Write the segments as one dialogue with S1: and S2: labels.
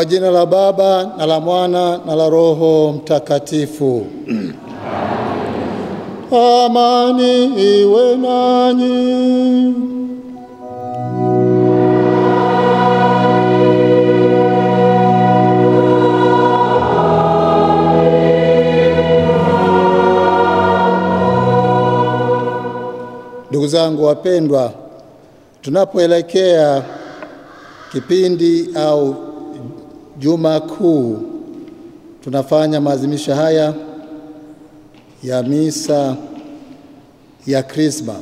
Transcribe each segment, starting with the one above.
S1: jina la Baba na la Mwana na la Roho Mtakatifu. Amani iwe nanyi. Ndugu zangu wapendwa, tunapoelekea kipindi au Juma Kuu, tunafanya maadhimisho haya ya misa ya Krisma.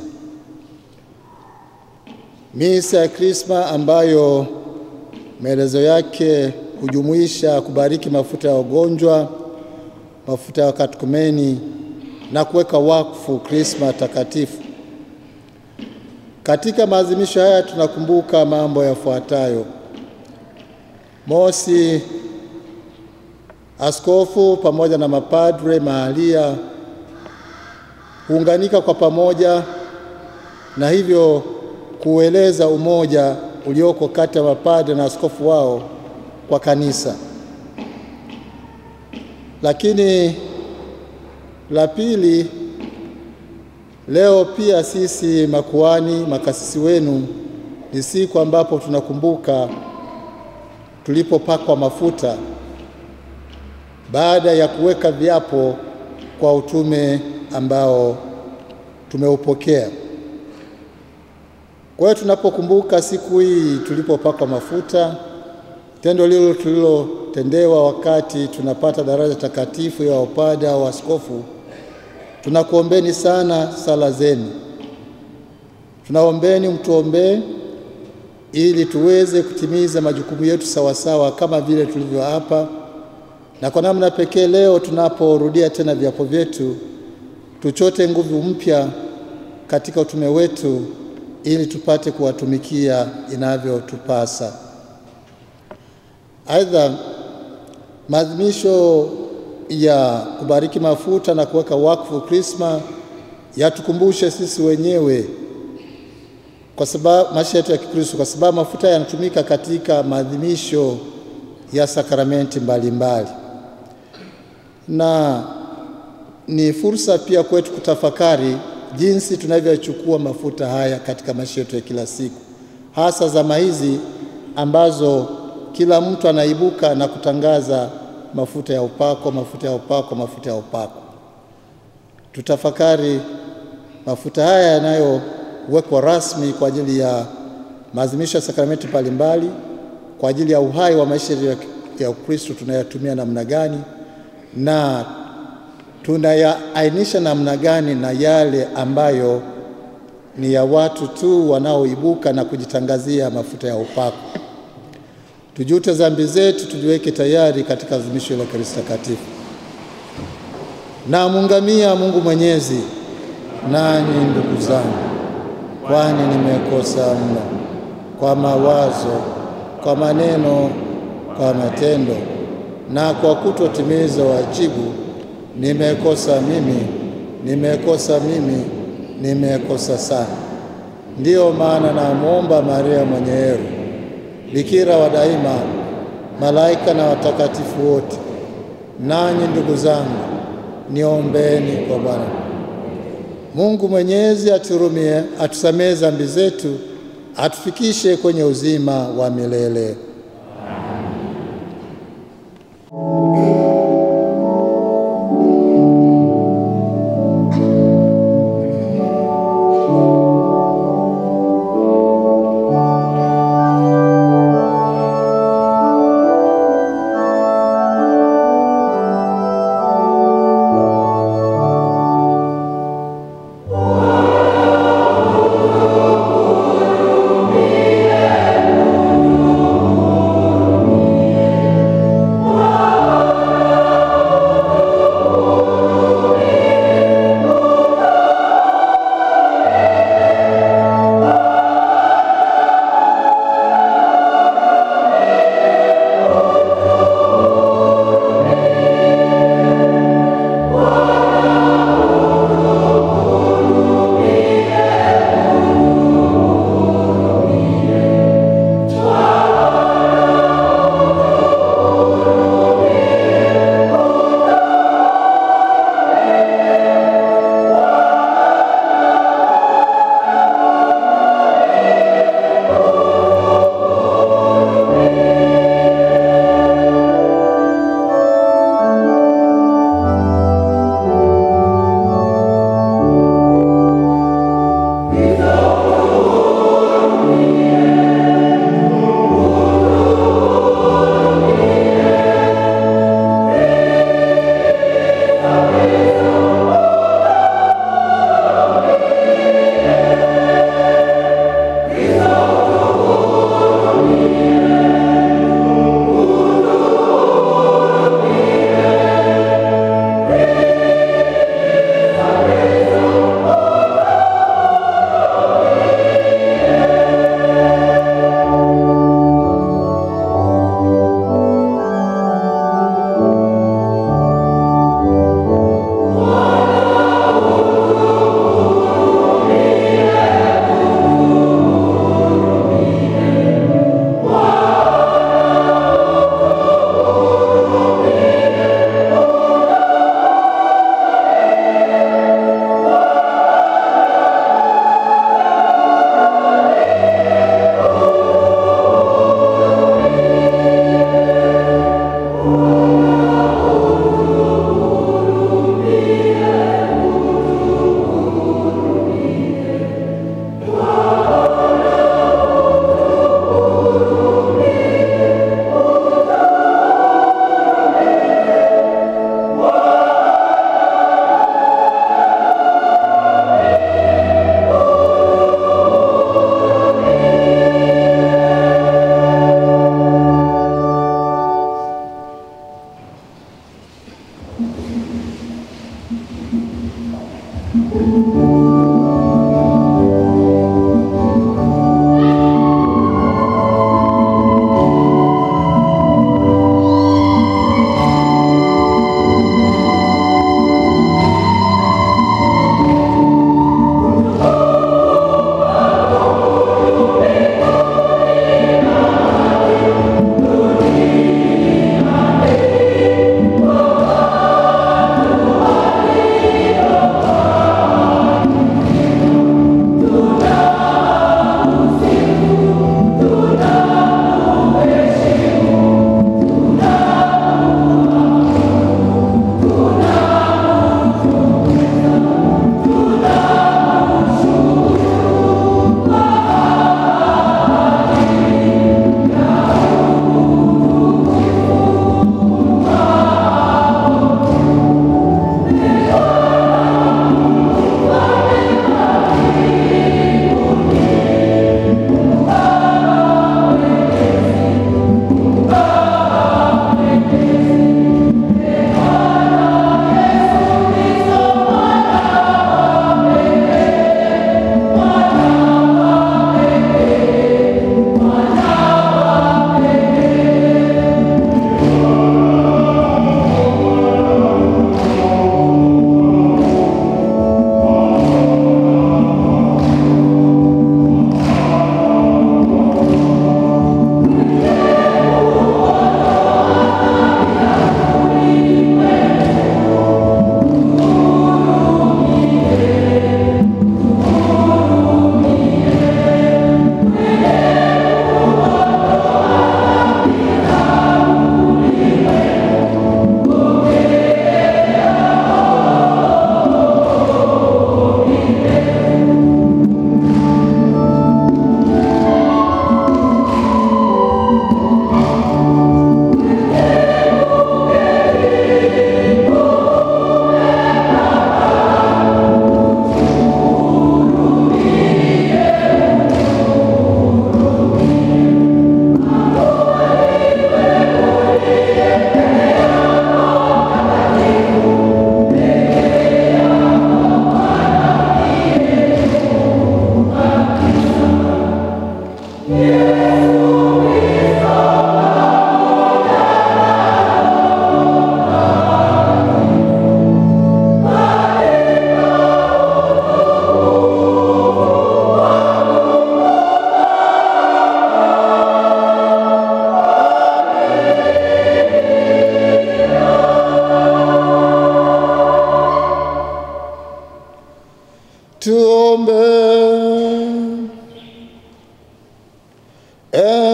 S1: Misa ya Krisma ambayo maelezo yake hujumuisha kubariki mafuta ya wagonjwa, mafuta ya wakatekumeni na kuweka wakfu Krisma takatifu. Katika maadhimisho haya tunakumbuka mambo yafuatayo. Mosi, askofu pamoja na mapadre mahalia huunganika kwa pamoja na hivyo kueleza umoja ulioko kati ya mapadre na askofu wao kwa kanisa. Lakini la pili, leo pia sisi makuhani, makasisi wenu, ni siku ambapo tunakumbuka tulipopakwa mafuta baada ya kuweka viapo kwa utume ambao tumeupokea. Kwa hiyo tunapokumbuka siku hii tulipopakwa mafuta, tendo lilo tulilotendewa wakati tunapata daraja takatifu ya upadre au askofu, tunakuombeni sana sala zenu. Tunaombeni mtuombee ili tuweze kutimiza majukumu yetu sawasawa kama vile tulivyo hapa, na kwa namna pekee leo tunaporudia tena viapo vyetu, tuchote nguvu mpya katika utume wetu ili tupate kuwatumikia inavyotupasa. Aidha, maadhimisho ya kubariki mafuta na kuweka wakfu Krisma yatukumbushe sisi wenyewe kwa sababu maisha yetu ya Kikristo, kwa sababu mafuta yanatumika katika maadhimisho ya sakramenti mbalimbali. Na ni fursa pia kwetu kutafakari jinsi tunavyochukua mafuta haya katika maisha yetu ya kila siku, hasa zama hizi ambazo kila mtu anaibuka na kutangaza mafuta ya upako, mafuta ya upako, mafuta ya upako. Tutafakari mafuta haya yanayowekwa rasmi kwa ajili ya maadhimisho ya sakramenti mbalimbali, kwa ajili ya uhai wa maisha ya Ukristo, tunayatumia namna gani na tunayaainisha namna gani na yale ambayo ni ya watu tu wanaoibuka na kujitangazia mafuta ya upako. Tujute dhambi zetu, tujiweke tayari katika adhimisho la Ekaristi Takatifu. Na mungamia Mungu Mwenyezi, nanyi ndugu zangu, kwani nimekosa mno kwa mawazo, kwa maneno, kwa matendo na kwa kutotimiza wajibu. Nimekosa mimi, nimekosa sana. Ndiyo maana namuomba Maria mwenye heri, Bikira wa daima, malaika na watakatifu wote, nanyi ndugu zangu, niombeeni kwa Bwana. Mungu Mwenyezi aturumie, atusamehe dhambi zetu, atufikishe kwenye uzima wa milele.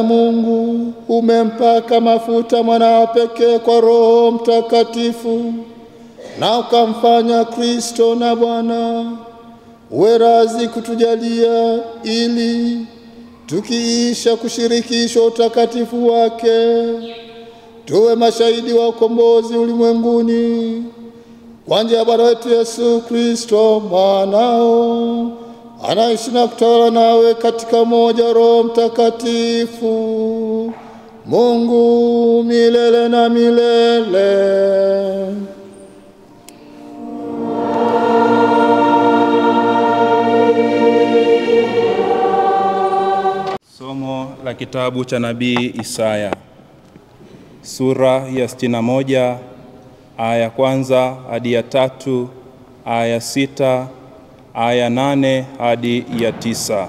S1: Mungu, umempaka mafuta mwanao pekee kwa Roho Mtakatifu, na ukamfanya Kristo na Bwana. Uwe radhi kutujalia ili tukiisha kushirikishwa utakatifu wake, tuwe mashahidi wa ukombozi ulimwenguni, kwa njia ya Bwana wetu Yesu Kristo mwanao, anaishi na kutawala nawe katika moja Roho Mtakatifu, Mungu milele na milele.
S2: Somo la kitabu cha nabii Isaya, sura ya 61, aya ya kwanza hadi ya 3, aya ya 6, aya 8 hadi ya 9.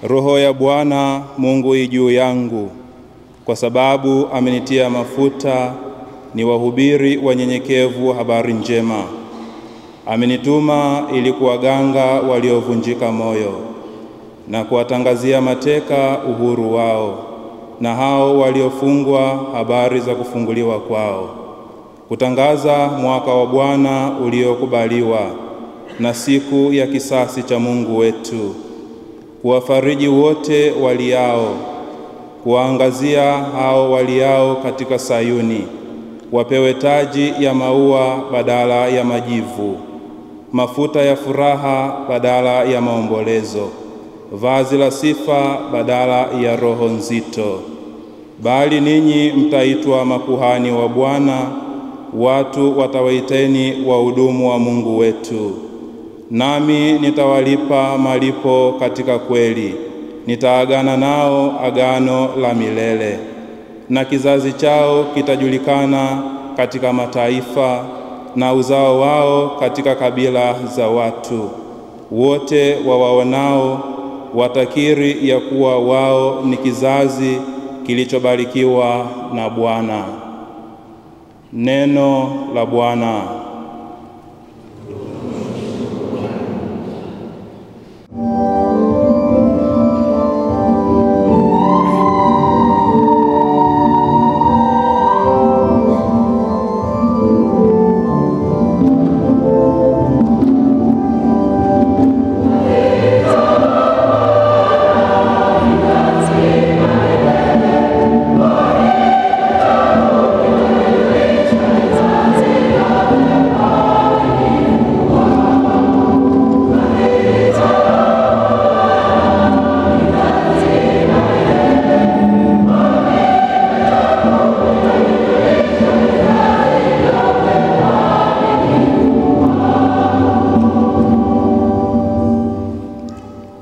S2: Roho ya Bwana Mungu juu yangu, kwa sababu amenitia mafuta ni wahubiri wanyenyekevu habari njema. Amenituma ili kuwaganga waliovunjika moyo, na kuwatangazia mateka uhuru wao, na hao waliofungwa habari za kufunguliwa kwao, kutangaza mwaka wa Bwana uliokubaliwa na siku ya kisasi cha Mungu wetu, kuwafariji wote waliao, kuwaangazia hao waliao katika Sayuni, wapewe taji ya maua badala ya majivu, mafuta ya furaha badala ya maombolezo, vazi la sifa badala ya roho nzito. Bali ninyi mtaitwa makuhani wa Bwana, watu watawaiteni wahudumu wa Mungu wetu. Nami nitawalipa malipo katika kweli, nitaagana nao agano la milele. Na kizazi chao kitajulikana katika mataifa, na uzao wao katika kabila za watu. Wote wawaonao watakiri ya kuwa wao ni kizazi kilichobarikiwa na Bwana. Neno la Bwana.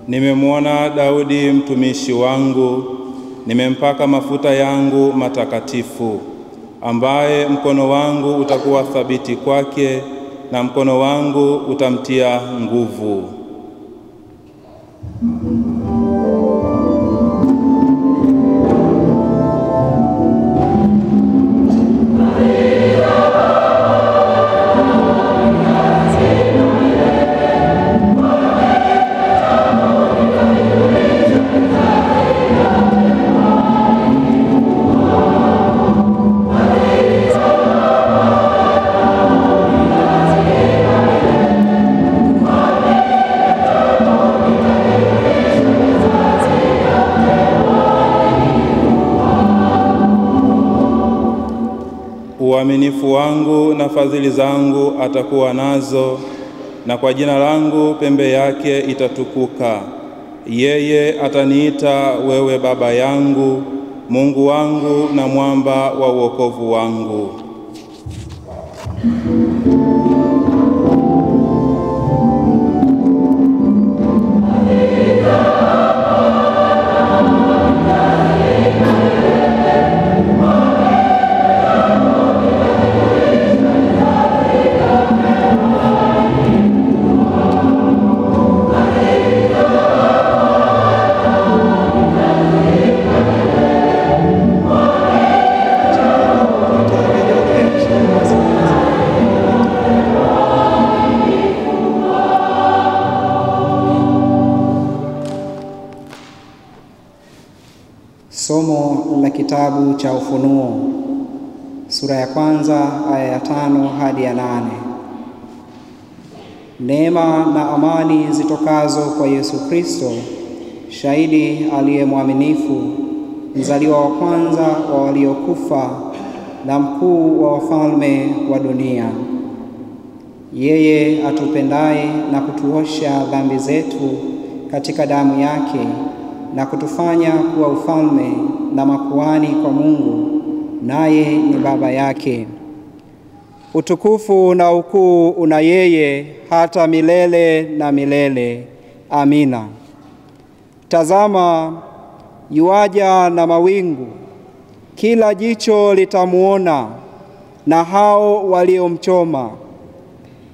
S2: Nimemwona Daudi mtumishi wangu, nimempaka mafuta yangu matakatifu, ambaye mkono wangu utakuwa thabiti kwake, na mkono wangu utamtia nguvu. Uaminifu wangu na fadhili zangu atakuwa nazo, na kwa jina langu pembe yake itatukuka. Yeye ataniita wewe Baba yangu, Mungu wangu na mwamba wa wokovu wangu.
S3: Somo la kitabu cha Ufunuo, sura ya 1 aya ya 5 hadi ya 8. Neema na amani zitokazo kwa Yesu Kristo, shahidi aliye mwaminifu, mzaliwa wa kwanza wa waliokufa na mkuu wa wafalme wa dunia. Yeye atupendaye na kutuosha dhambi zetu katika damu yake, na kutufanya kuwa ufalme na makuhani kwa Mungu, naye ni Baba yake. Utukufu na ukuu una yeye hata milele na milele. Amina. Tazama, yuaja na mawingu, kila jicho litamuona, na hao waliomchoma,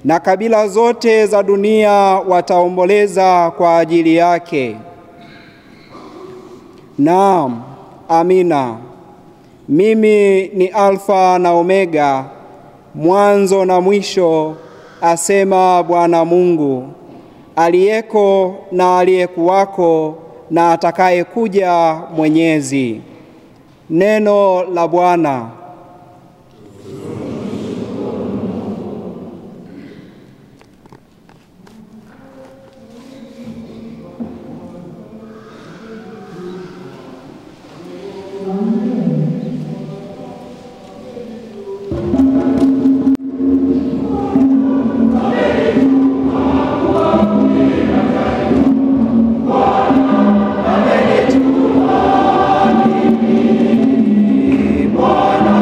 S3: na kabila zote za dunia wataomboleza kwa ajili yake. Naam, amina. Mimi ni Alfa na Omega, mwanzo na mwisho, asema Bwana Mungu, aliyeko na aliyekuwako na atakayekuja, Mwenyezi. Neno la Bwana.
S4: Bwana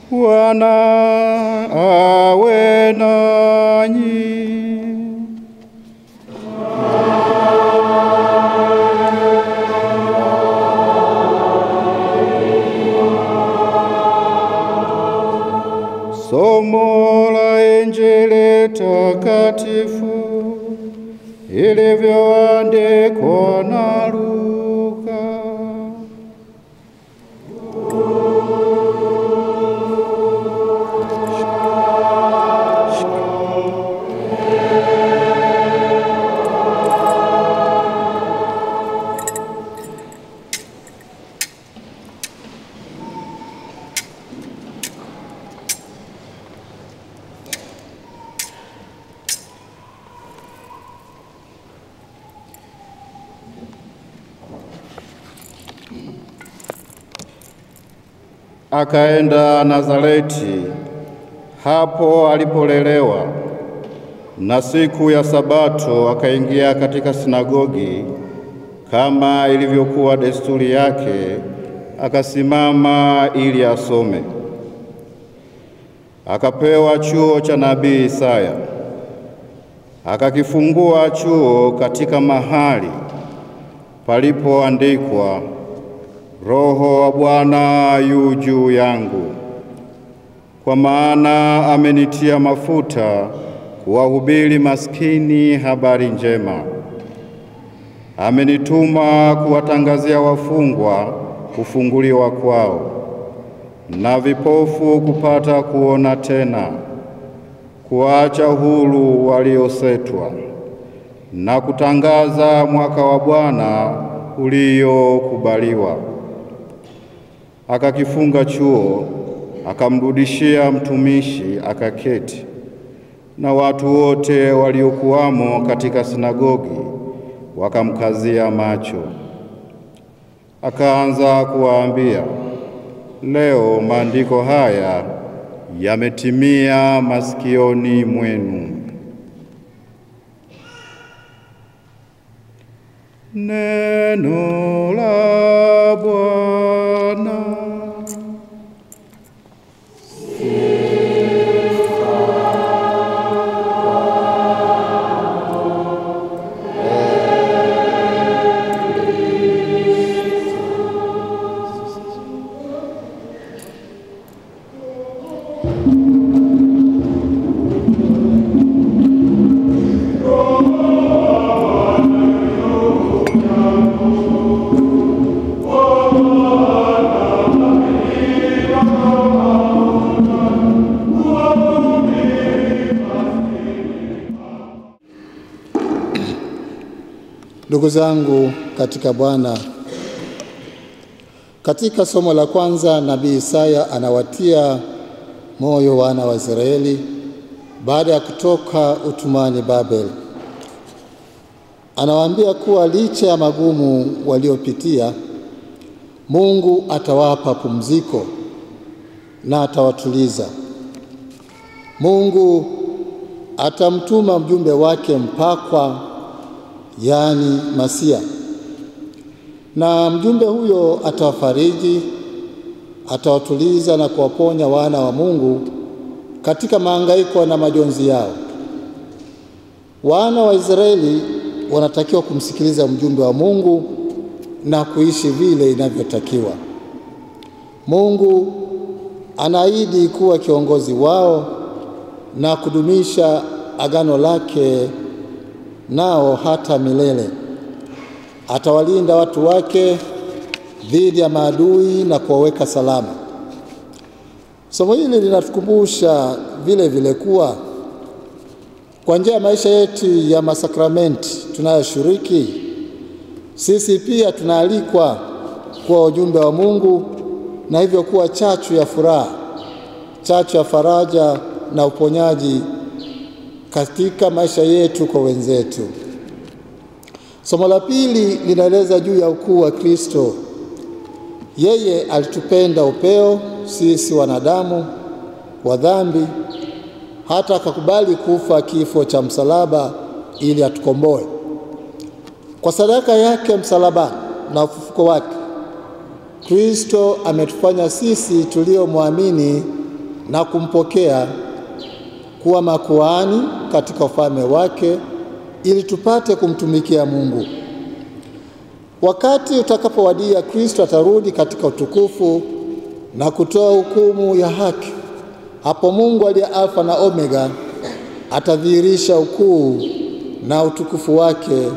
S4: Bwana awe nanyi. Somo la Injili takatifu ilivyoandikwa na Luka. Akaenda Nazareti, hapo alipolelewa, na siku ya Sabato akaingia katika sinagogi, kama ilivyokuwa desturi yake, akasimama ili asome. Akapewa chuo cha nabii Isaya. Akakifungua chuo katika mahali palipoandikwa, Roho wa Bwana yu juu yangu, kwa maana amenitia mafuta kuwahubiri maskini habari njema. Amenituma kuwatangazia wafungwa kufunguliwa kwao, na vipofu kupata kuona tena, kuacha huru waliosetwa, na kutangaza mwaka wa Bwana uliokubaliwa. Akakifunga chuo, akamrudishia mtumishi, akaketi. Na watu wote waliokuwamo katika sinagogi wakamkazia macho. Akaanza kuwaambia, leo maandiko haya yametimia masikioni mwenu. Neno la Bwana.
S1: Ndugu zangu katika Bwana, katika somo la kwanza nabii Isaya anawatia moyo wana wa Israeli baada ya kutoka utumwani Babeli. Anawaambia kuwa licha ya magumu waliopitia, Mungu atawapa pumziko na atawatuliza. Mungu atamtuma mjumbe wake mpakwa, yaani Masia, na mjumbe huyo atawafariji, atawatuliza na kuwaponya wana wa Mungu katika mahangaiko na majonzi yao. Wana wa Israeli wanatakiwa kumsikiliza mjumbe wa Mungu na kuishi vile inavyotakiwa. Mungu anaahidi kuwa kiongozi wao na kudumisha agano lake nao hata milele. Atawalinda watu wake dhidi ya maadui na kuwaweka salama. Somo hili linatukumbusha vile vile kuwa kwa njia ya maisha yetu ya masakramenti tunayoshiriki, sisi pia tunaalikwa kuwa ujumbe wa Mungu, na hivyo kuwa chachu ya furaha, chachu ya faraja na uponyaji katika maisha yetu kwa wenzetu. Somo la pili linaeleza juu ya ukuu wa Kristo. Yeye alitupenda upeo sisi wanadamu wa dhambi, hata akakubali kufa kifo cha msalaba ili atukomboe. Kwa sadaka yake msalaba na ufufuko wake, Kristo ametufanya sisi tuliomwamini na kumpokea kuwa makuhani katika ufalme wake ili tupate kumtumikia Mungu. Wakati utakapowadia, Kristo atarudi katika utukufu na kutoa hukumu ya haki. Hapo Mungu aliye Alfa na Omega atadhihirisha ukuu na utukufu wake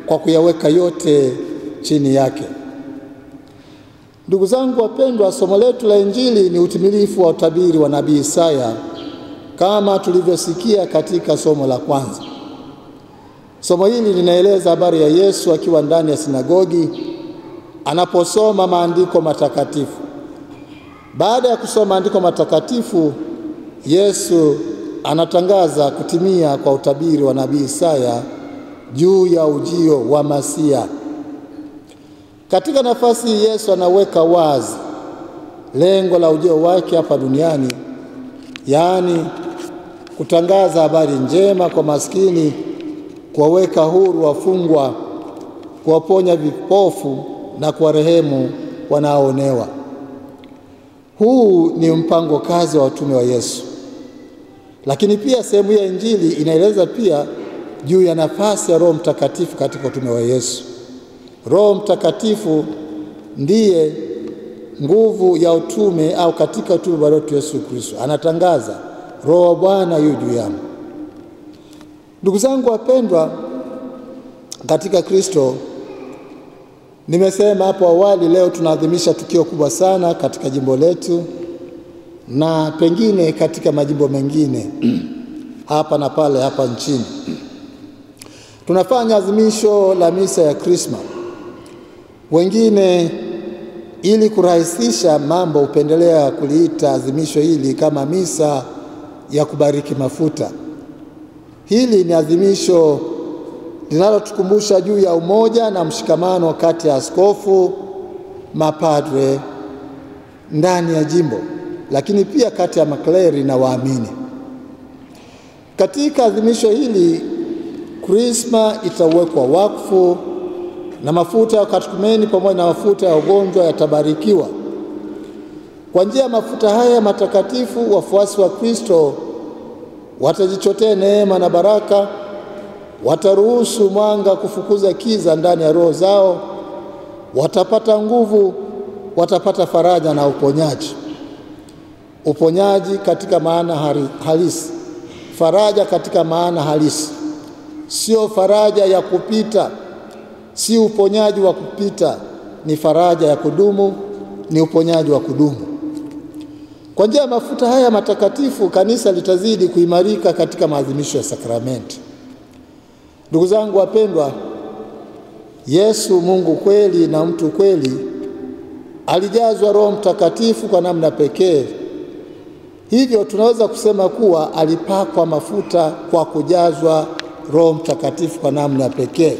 S1: kwa kuyaweka yote chini yake. Ndugu zangu wapendwa, somo letu la Injili ni utimilifu wa utabiri wa nabii Isaya kama tulivyosikia katika somo la kwanza. Somo hili linaeleza habari ya Yesu akiwa ndani ya sinagogi anaposoma maandiko matakatifu. Baada ya kusoma maandiko matakatifu, Yesu anatangaza kutimia kwa utabiri wa nabii Isaya juu ya ujio wa Masia. Katika nafasi hii Yesu anaweka wazi lengo la ujio wake hapa duniani, yaani kutangaza habari njema kwa maskini, kuwaweka huru wafungwa, kuwaponya vipofu na kuwarehemu wanaoonewa. Huu ni mpango kazi wa utume wa Yesu. Lakini pia sehemu ya Injili inaeleza pia juu ya nafasi ya Roho Mtakatifu katika utume wa Yesu. Roho Mtakatifu ndiye nguvu ya utume au katika utume wa Yesu Kristo. Anatangaza, Roho wa Bwana yu juu yangu. Ndugu zangu wapendwa katika Kristo, nimesema hapo awali, leo tunaadhimisha tukio kubwa sana katika jimbo letu na pengine katika majimbo mengine hapa na pale hapa nchini. Tunafanya adhimisho la misa ya Krisma. Wengine ili kurahisisha mambo hupendelea kuliita adhimisho hili kama misa ya kubariki mafuta. Hili ni adhimisho linalotukumbusha juu ya umoja na mshikamano kati ya askofu, mapadre ndani ya jimbo, lakini pia kati ya makleri na waamini. Katika adhimisho hili, Krisma itawekwa wakfu na mafuta ya katekumeni pamoja na mafuta ya ugonjwa yatabarikiwa. Kwa njia ya mafuta haya matakatifu, wafuasi wa Kristo watajichotea neema na baraka, wataruhusu mwanga kufukuza kiza ndani ya roho zao, watapata nguvu, watapata faraja na uponyaji. Uponyaji katika maana halisi, faraja katika maana halisi, sio faraja ya kupita, si uponyaji wa kupita, ni faraja ya kudumu, ni uponyaji wa kudumu. Kwa njia ya mafuta haya matakatifu, kanisa litazidi kuimarika katika maadhimisho ya sakramenti. Ndugu zangu wapendwa, Yesu Mungu kweli na mtu kweli alijazwa Roho Mtakatifu kwa namna pekee. Hivyo tunaweza kusema kuwa alipakwa mafuta kwa kujazwa Roho Mtakatifu kwa namna pekee.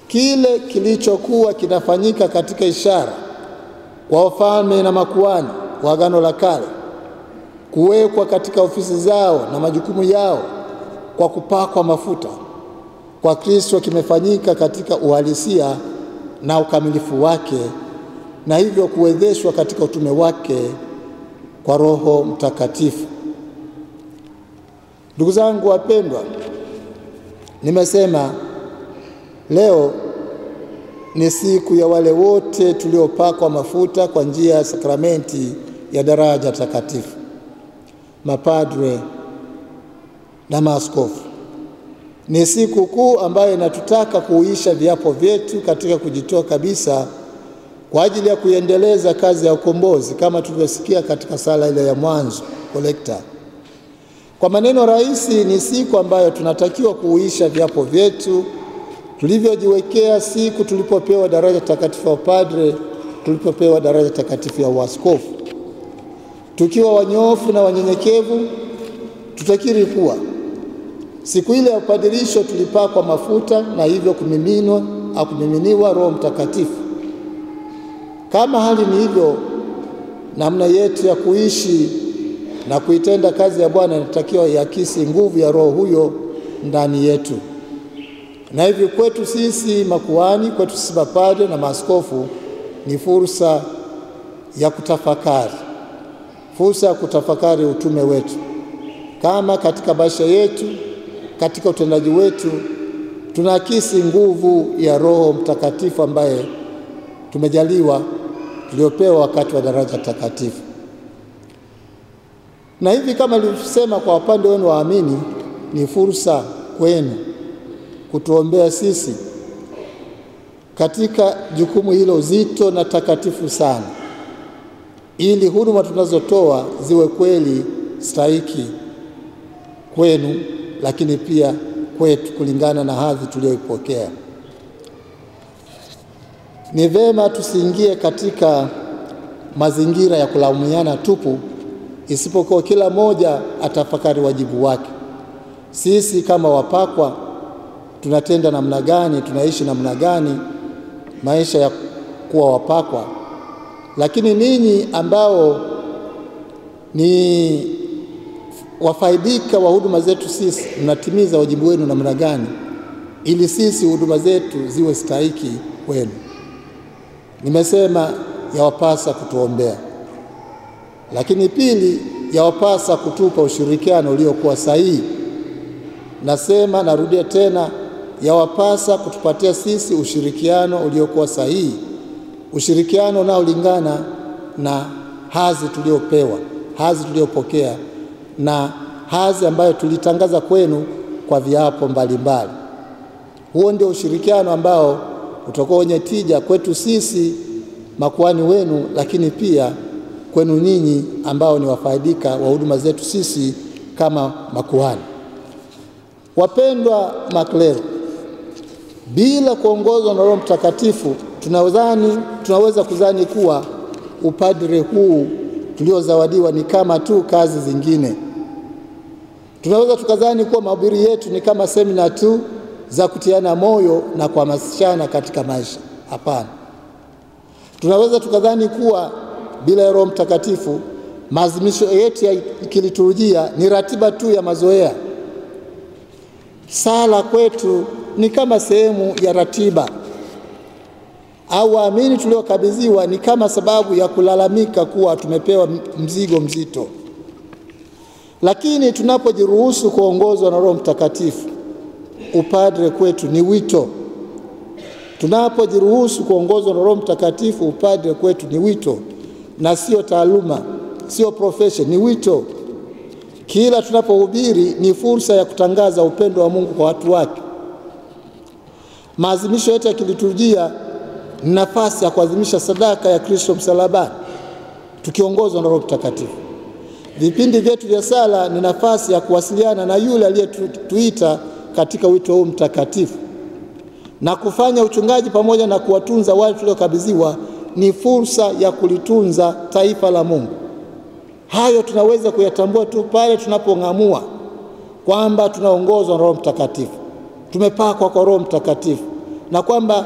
S1: Kile kilichokuwa kinafanyika katika ishara kwa wafalme na makuhani wa Agano la Kale, kuwekwa katika ofisi zao na majukumu yao kwa kupakwa mafuta, kwa Kristo kimefanyika katika uhalisia na ukamilifu wake, na hivyo kuwezeshwa katika utume wake kwa Roho Mtakatifu. Ndugu zangu wapendwa, nimesema leo ni siku ya wale wote tuliopakwa mafuta kwa njia ya sakramenti ya daraja takatifu, mapadre na maaskofu. Ni siku kuu ambayo inatutaka kuisha viapo vyetu katika kujitoa kabisa kwa ajili ya kuendeleza kazi ya ukombozi, kama tulivyosikia katika sala ile ya mwanzo kolekta. Kwa maneno rahisi, ni siku ambayo tunatakiwa kuisha viapo vyetu tulivyojiwekea siku tulipopewa daraja takatifu ya padre, tulipopewa daraja takatifu ya uaskofu. Tukiwa wanyofu na wanyenyekevu, tutakiri kuwa siku ile ya upadirisho tulipakwa mafuta na hivyo kumiminiwa Roho Mtakatifu. Kama hali ni hivyo, namna yetu ya kuishi na kuitenda kazi ya Bwana inatakiwa iakisi nguvu ya Roho huyo ndani yetu. Na hivyo kwetu sisi makuhani, kwetu sisi mapadre na maaskofu, ni fursa ya kutafakari, fursa ya kutafakari utume wetu, kama katika maisha yetu, katika utendaji wetu tunaakisi nguvu ya Roho Mtakatifu ambaye tumejaliwa, tuliopewa wakati wa daraja takatifu. Na hivi kama nilivyosema, kwa upande wenu waamini, ni fursa kwenu kutuombea sisi katika jukumu hilo zito na takatifu sana, ili huduma tunazotoa ziwe kweli stahiki kwenu, lakini pia kwetu kulingana na hadhi tuliyoipokea. Ni vema tusiingie katika mazingira ya kulaumiana tupu, isipokuwa kila moja atafakari wajibu wake. Sisi kama wapakwa tunatenda namna gani, tunaishi namna gani maisha ya kuwa wapakwa, lakini ninyi ambao ni wafaidika wa huduma zetu sisi, mnatimiza wajibu wenu namna gani ili sisi huduma zetu ziwe stahiki kwenu. Nimesema yawapasa kutuombea, lakini pili, yawapasa kutupa ushirikiano uliokuwa sahihi. Nasema, narudia tena, yawapasa kutupatia sisi ushirikiano uliokuwa sahihi, ushirikiano unaolingana na hadhi tuliopewa, hadhi tuliopokea, na hadhi ambayo tulitangaza kwenu kwa viapo mbalimbali. Huo ndio ushirikiano ambao utakuwa wenye tija kwetu sisi makuhani wenu, lakini pia kwenu ninyi ambao ni wafaidika wa huduma zetu sisi kama makuhani. Wapendwa maklero, bila kuongozwa na Roho Mtakatifu tunaweza kudhani kuwa upadre huu tuliozawadiwa ni kama tu kazi zingine. Tunaweza tukadhani kuwa mahubiri yetu ni kama semina tu za kutiana moyo na kuhamasishana katika maisha. Hapana. Tunaweza tukadhani kuwa bila Roho Mtakatifu maazimisho yetu ya kiliturujia ni ratiba tu ya mazoea. Sala kwetu ni kama sehemu ya ratiba, au waamini tuliokabidhiwa ni kama sababu ya kulalamika kuwa tumepewa mzigo mzito. Lakini tunapojiruhusu kuongozwa na Roho Mtakatifu, upadre kwetu ni wito. Tunapojiruhusu kuongozwa na Roho Mtakatifu, upadre kwetu ni wito na sio taaluma, sio profession, ni wito. Kila tunapohubiri ni fursa ya kutangaza upendo wa Mungu kwa watu wake. Maazimisho yetu ya kiliturujia ni nafasi ya kuadhimisha sadaka ya Kristo msalabani tukiongozwa na Roho Mtakatifu. Vipindi vyetu vya sala ni nafasi ya kuwasiliana na yule aliyetuita katika wito huu mtakatifu. Na kufanya uchungaji pamoja na kuwatunza wale tuliokabidhiwa ni fursa ya kulitunza taifa la Mungu. Hayo tunaweza kuyatambua tu pale tunapong'amua kwamba tunaongozwa na Roho Mtakatifu, tumepakwa kwa Roho Mtakatifu, na kwamba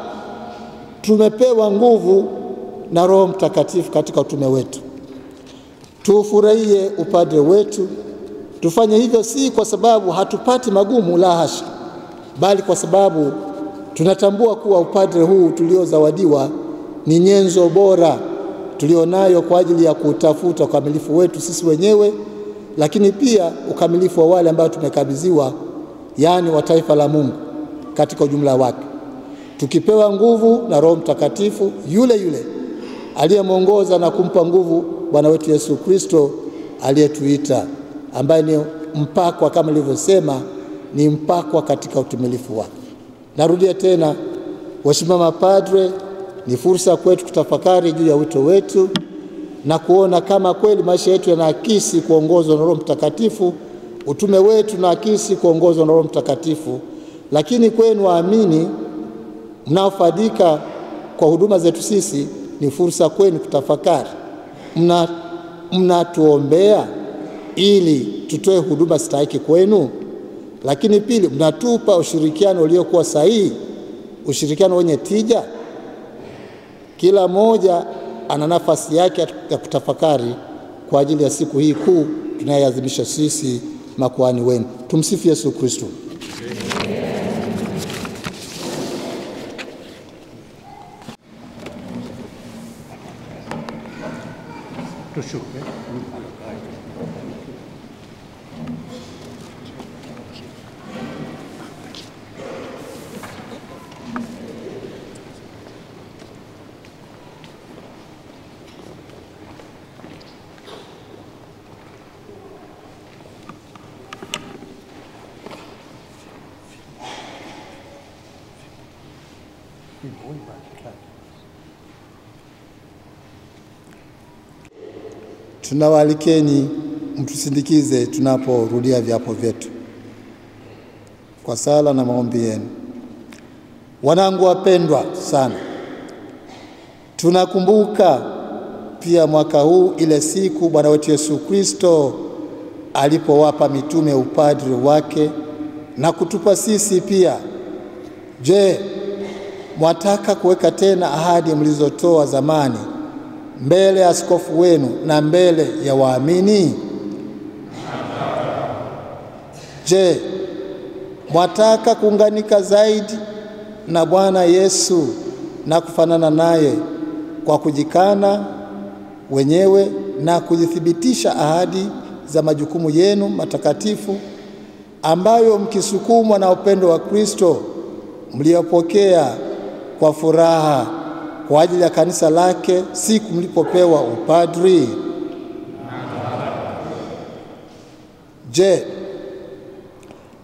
S1: tumepewa nguvu na Roho Mtakatifu katika utume wetu. Tufurahie upadre wetu. Tufanye hivyo si kwa sababu hatupati magumu, la hasha, bali kwa sababu tunatambua kuwa upadre huu tuliozawadiwa ni nyenzo bora tulionayo kwa ajili ya kutafuta ukamilifu wetu sisi wenyewe, lakini pia ukamilifu wa wale ambao tumekabidhiwa, yaani wa taifa la Mungu katika ujumla wake. Tukipewa nguvu na Roho Mtakatifu yule yule aliyemwongoza na kumpa nguvu Bwana wetu Yesu Kristo aliyetuita, ambaye ni mpakwa, kama nilivyosema, ni mpakwa katika utimilifu wake. Narudia tena, waheshimiwa mapadre, ni fursa kwetu kutafakari juu ya wito wetu na kuona kama kweli maisha yetu yanaakisi kuongozwa na Roho Mtakatifu, utume wetu unaakisi kuongozwa na Roho Mtakatifu. Lakini kwenu waamini mnaofaidika kwa huduma zetu sisi, ni fursa kwenu kutafakari. Mnatuombea ili tutoe huduma stahiki kwenu, lakini pili, mnatupa ushirikiano uliokuwa sahihi, ushirikiano wenye tija. Kila mmoja ana nafasi yake ya kutafakari kwa ajili ya siku hii kuu tunayoadhimisha sisi makuhani wenu. Tumsifu Yesu Kristo.
S5: Tushuke.
S1: Tunawaalikeni mtusindikize tunaporudia viapo vyetu kwa sala na maombi yenu. Wanangu wapendwa sana, tunakumbuka pia mwaka huu ile siku Bwana wetu Yesu Kristo alipowapa mitume upadri wake na kutupa sisi pia. Je, mwataka kuweka tena ahadi mlizotoa zamani mbele ya askofu wenu na mbele ya waamini? Je, mwataka kuunganika zaidi na Bwana Yesu na kufanana naye kwa kujikana wenyewe na kujithibitisha ahadi za majukumu yenu matakatifu ambayo mkisukumwa na upendo wa Kristo mliopokea kwa furaha kwa ajili ya kanisa lake siku mlipopewa upadri? Je,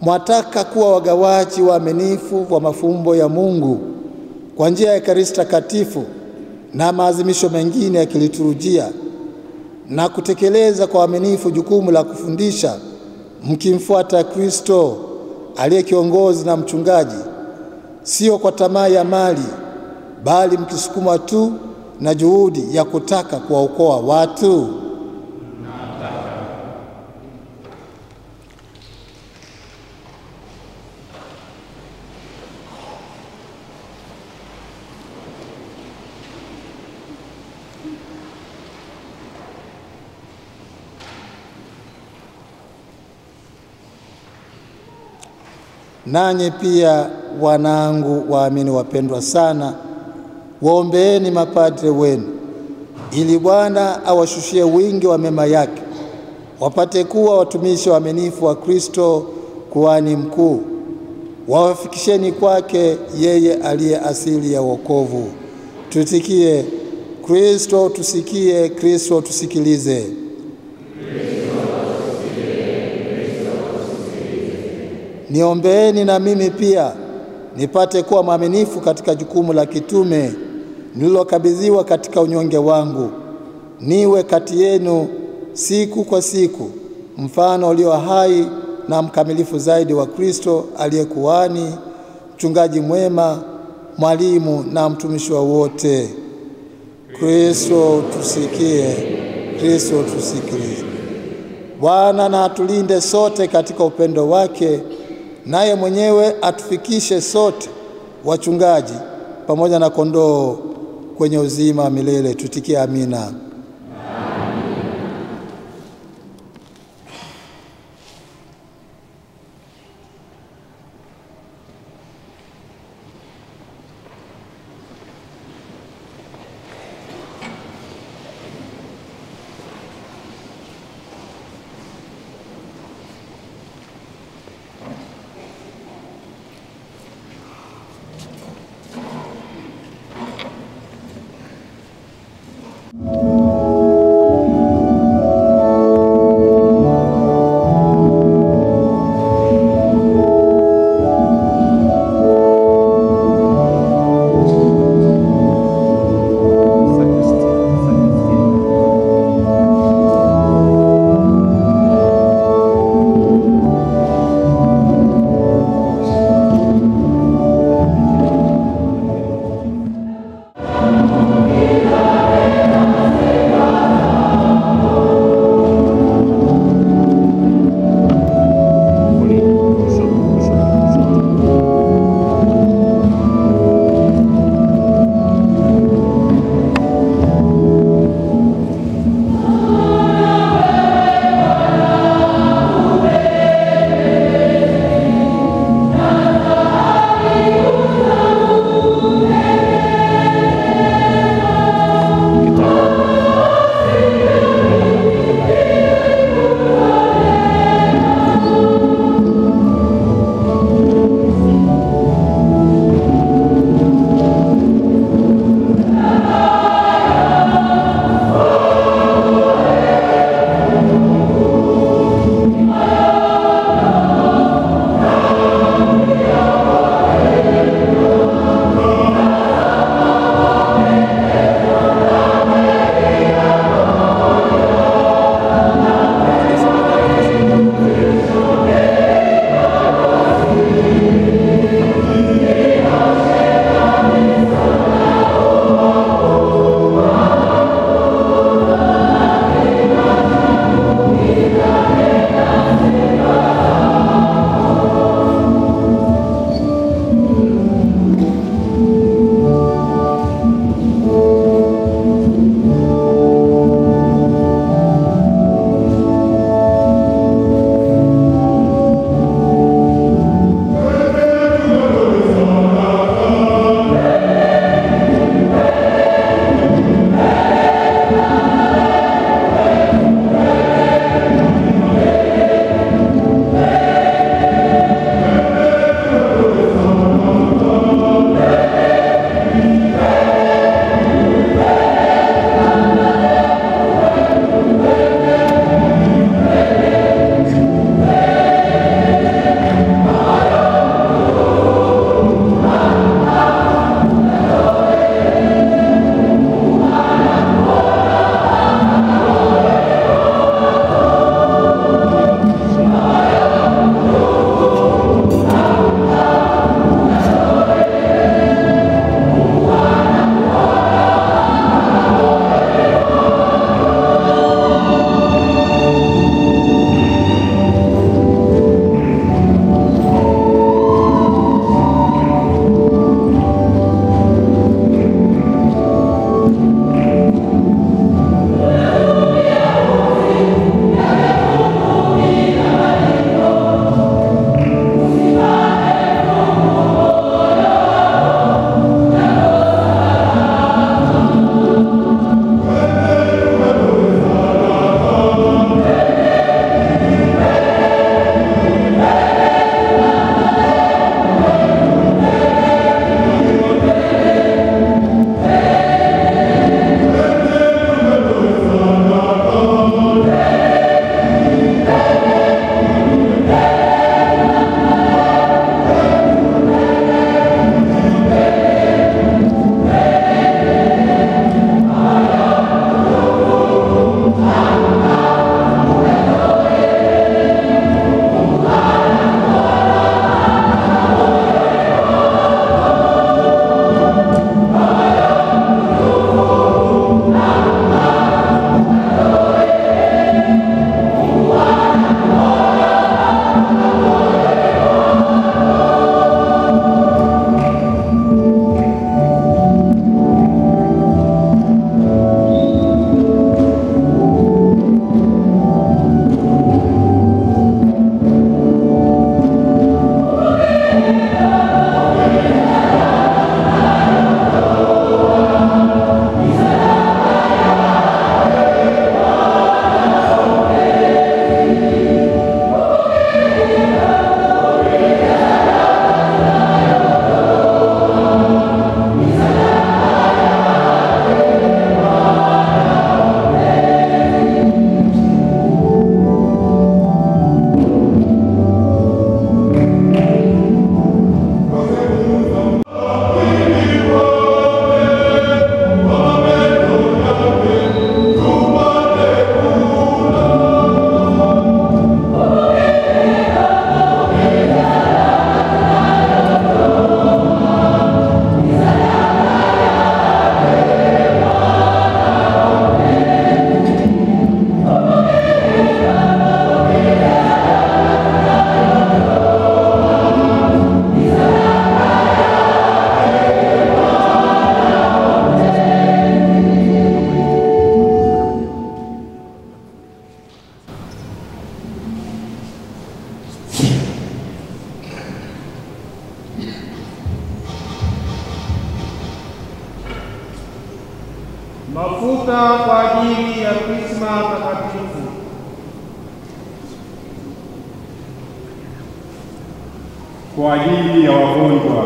S1: mwataka kuwa wagawaji waaminifu wa mafumbo ya Mungu kwa njia ya Ekaristi Takatifu na maazimisho mengine ya kiliturujia na kutekeleza kwa uaminifu jukumu la kufundisha mkimfuata Kristo aliye kiongozi na mchungaji, sio kwa tamaa ya mali bali mkisukumwa tu na juhudi ya kutaka kuwaokoa watu? Nanyi pia wanangu waamini wapendwa sana, waombeeni mapadre wenu ili Bwana awashushie wingi wa mema yake, wapate kuwa watumishi waaminifu wa Kristo kuhani mkuu, wawafikisheni kwake yeye aliye asili ya wokovu. Tutikie: Kristo tusikie, Kristo tusikilize. Niombeeni na mimi pia nipate kuwa mwaminifu katika jukumu la kitume nililokabidhiwa katika unyonge wangu, niwe kati yenu siku kwa siku mfano ulio hai na mkamilifu zaidi wa Kristo aliye kuhani, mchungaji mwema, mwalimu na mtumishi wa wote. Kristo tusikie, Kristo tusikilize. Bwana na atulinde sote katika upendo wake, naye mwenyewe atufikishe sote wachungaji pamoja na kondoo kwenye uzima wa milele. Tutikie amina.
S5: Amen. Mafuta kwa ajili ya Krisma takatifu.
S6: Kwa ajili ya wagonjwa.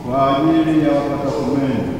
S4: Kwa ajili ya wapatakumeni.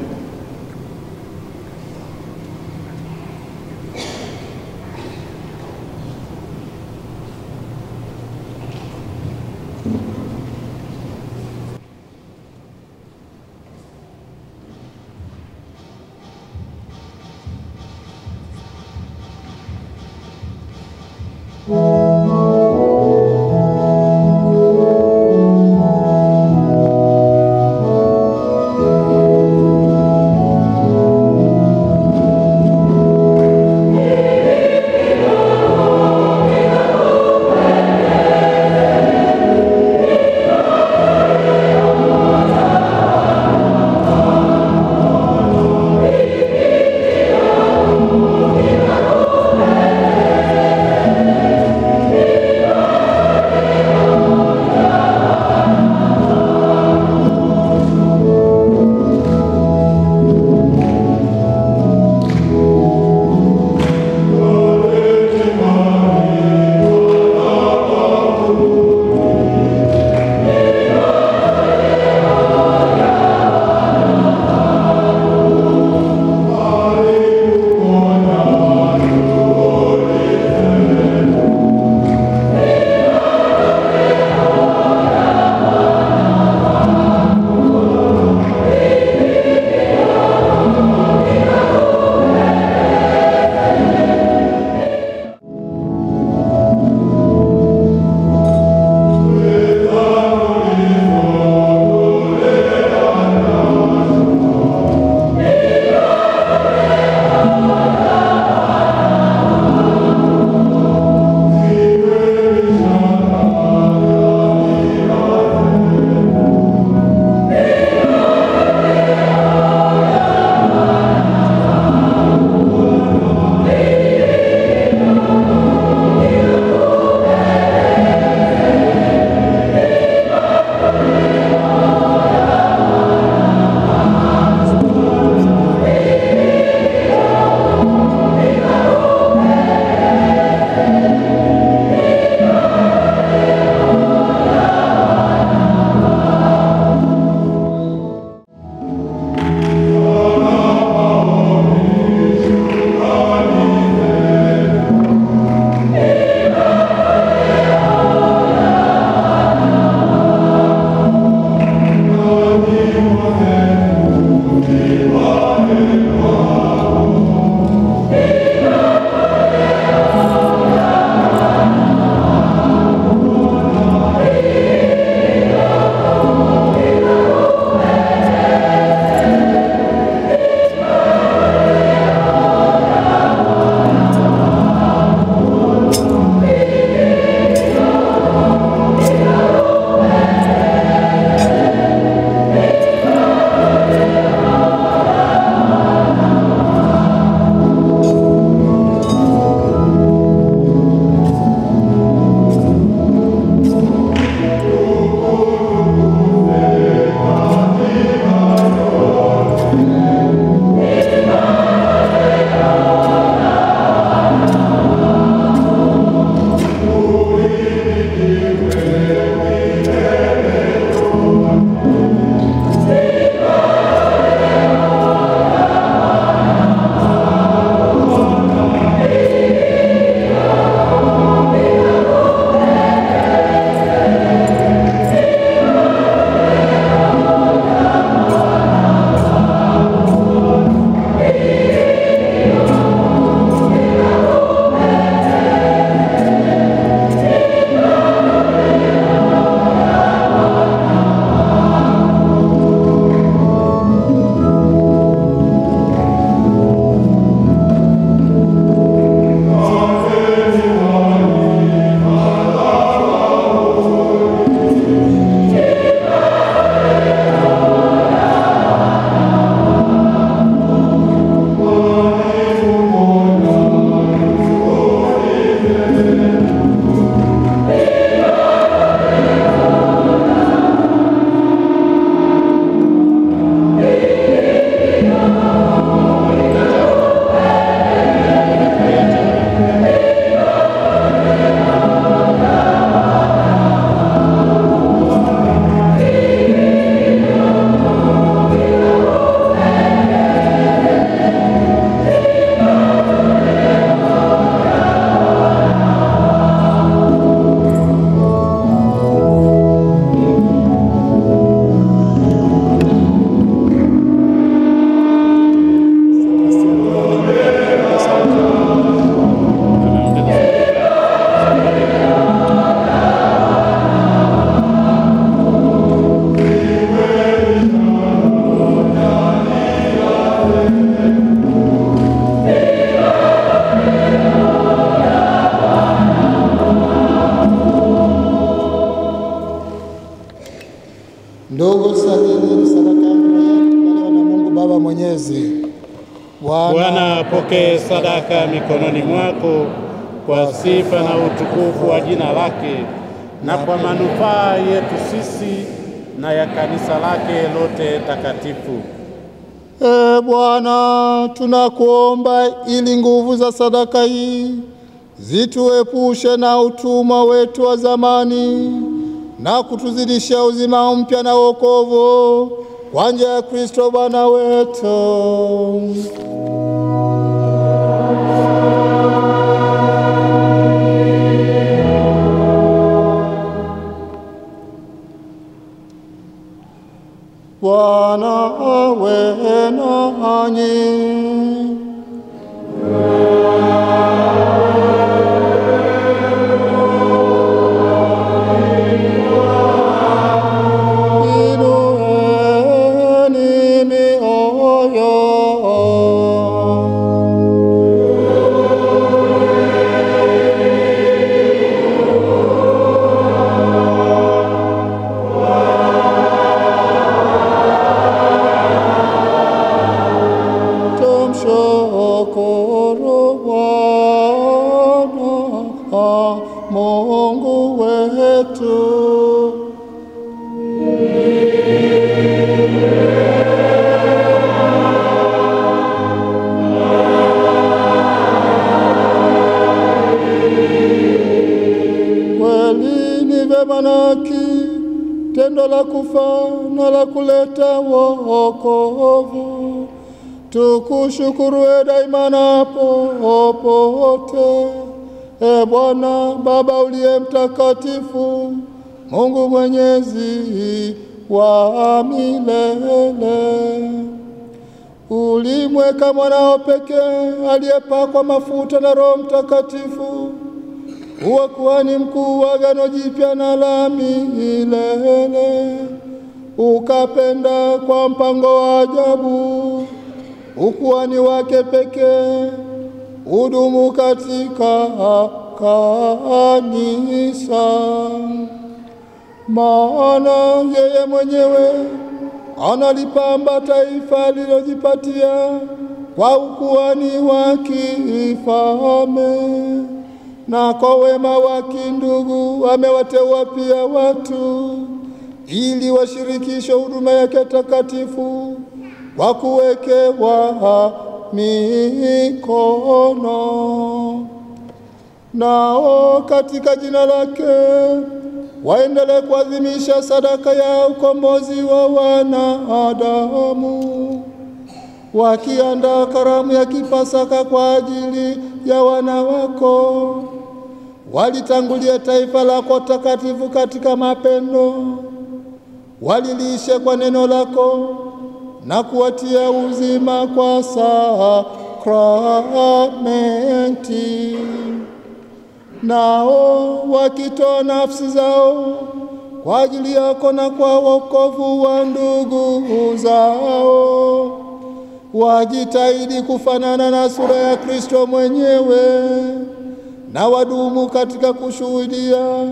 S7: Bwana apokee sadaka mikononi mwako kwa sifa na utukufu wa jina lake na kwa manufaa yetu sisi na ya kanisa lake lote takatifu.
S1: Bwana, tunakuomba ili nguvu za sadaka hii zituepushe na utumwa wetu wa zamani na kutuzidishia uzima mpya na wokovu kwa njia ya Kristo Bwana wetu. Bwana awe nanyi. Mungu wetu. Kweli ni vema na haki, tendo la kufa na la kuleta wokovu. Tukushukuru daima na popote. Bwana Baba uliye mtakatifu, Mungu mwenyezi wa milele, ulimweka mwanao pekee aliyepakwa mafuta na Roho Mtakatifu uwe kuhani mkuu wa Agano Jipya na la milele. Ukapenda kwa mpango wa ajabu ukuhani wake pekee udumu katika kanisa, maana yeye mwenyewe analipamba taifa lilojipatia kwa ukuhani wa kifalme, na kwa wema wa kindugu amewateua pia watu ili washirikishe huduma yake takatifu kwa kuwekewa mikono. Nao katika jina lake waendelee kuadhimisha sadaka ya ukombozi wa wanadamu, wakiandaa karamu ya kipasaka kwa ajili ya wana wako. Walitangulia taifa lako takatifu katika mapendo, walilishe kwa neno lako na kuwatia uzima kwa sakramenti. Nao wakitoa nafsi zao kwa ajili yako na kwa wokovu wa ndugu zao, wajitahidi kufanana na sura ya Kristo mwenyewe, na wadumu katika kushuhudia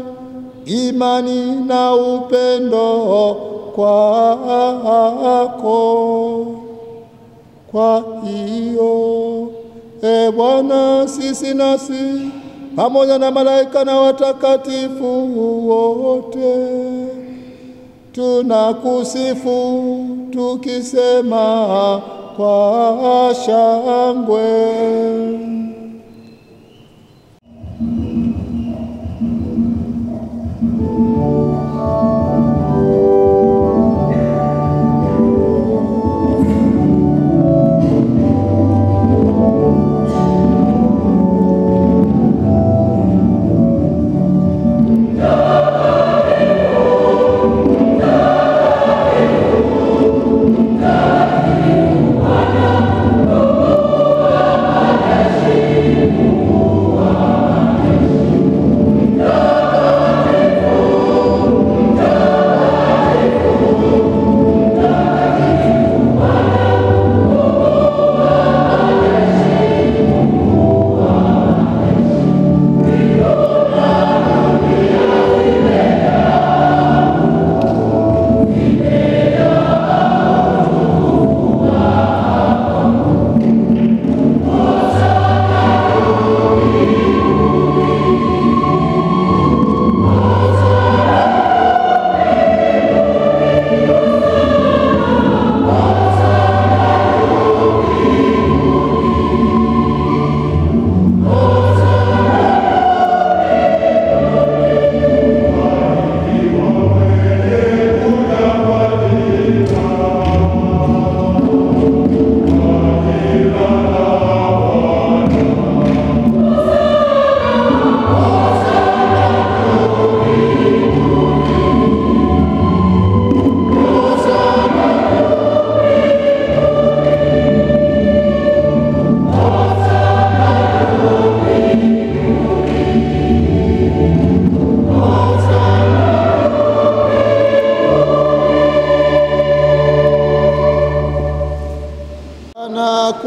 S1: imani na upendo kwako. Kwa hiyo, Bwana, sisi nasi pamoja na malaika na watakatifu wote tunakusifu tukisema kwa shangwe.
S8: Yes.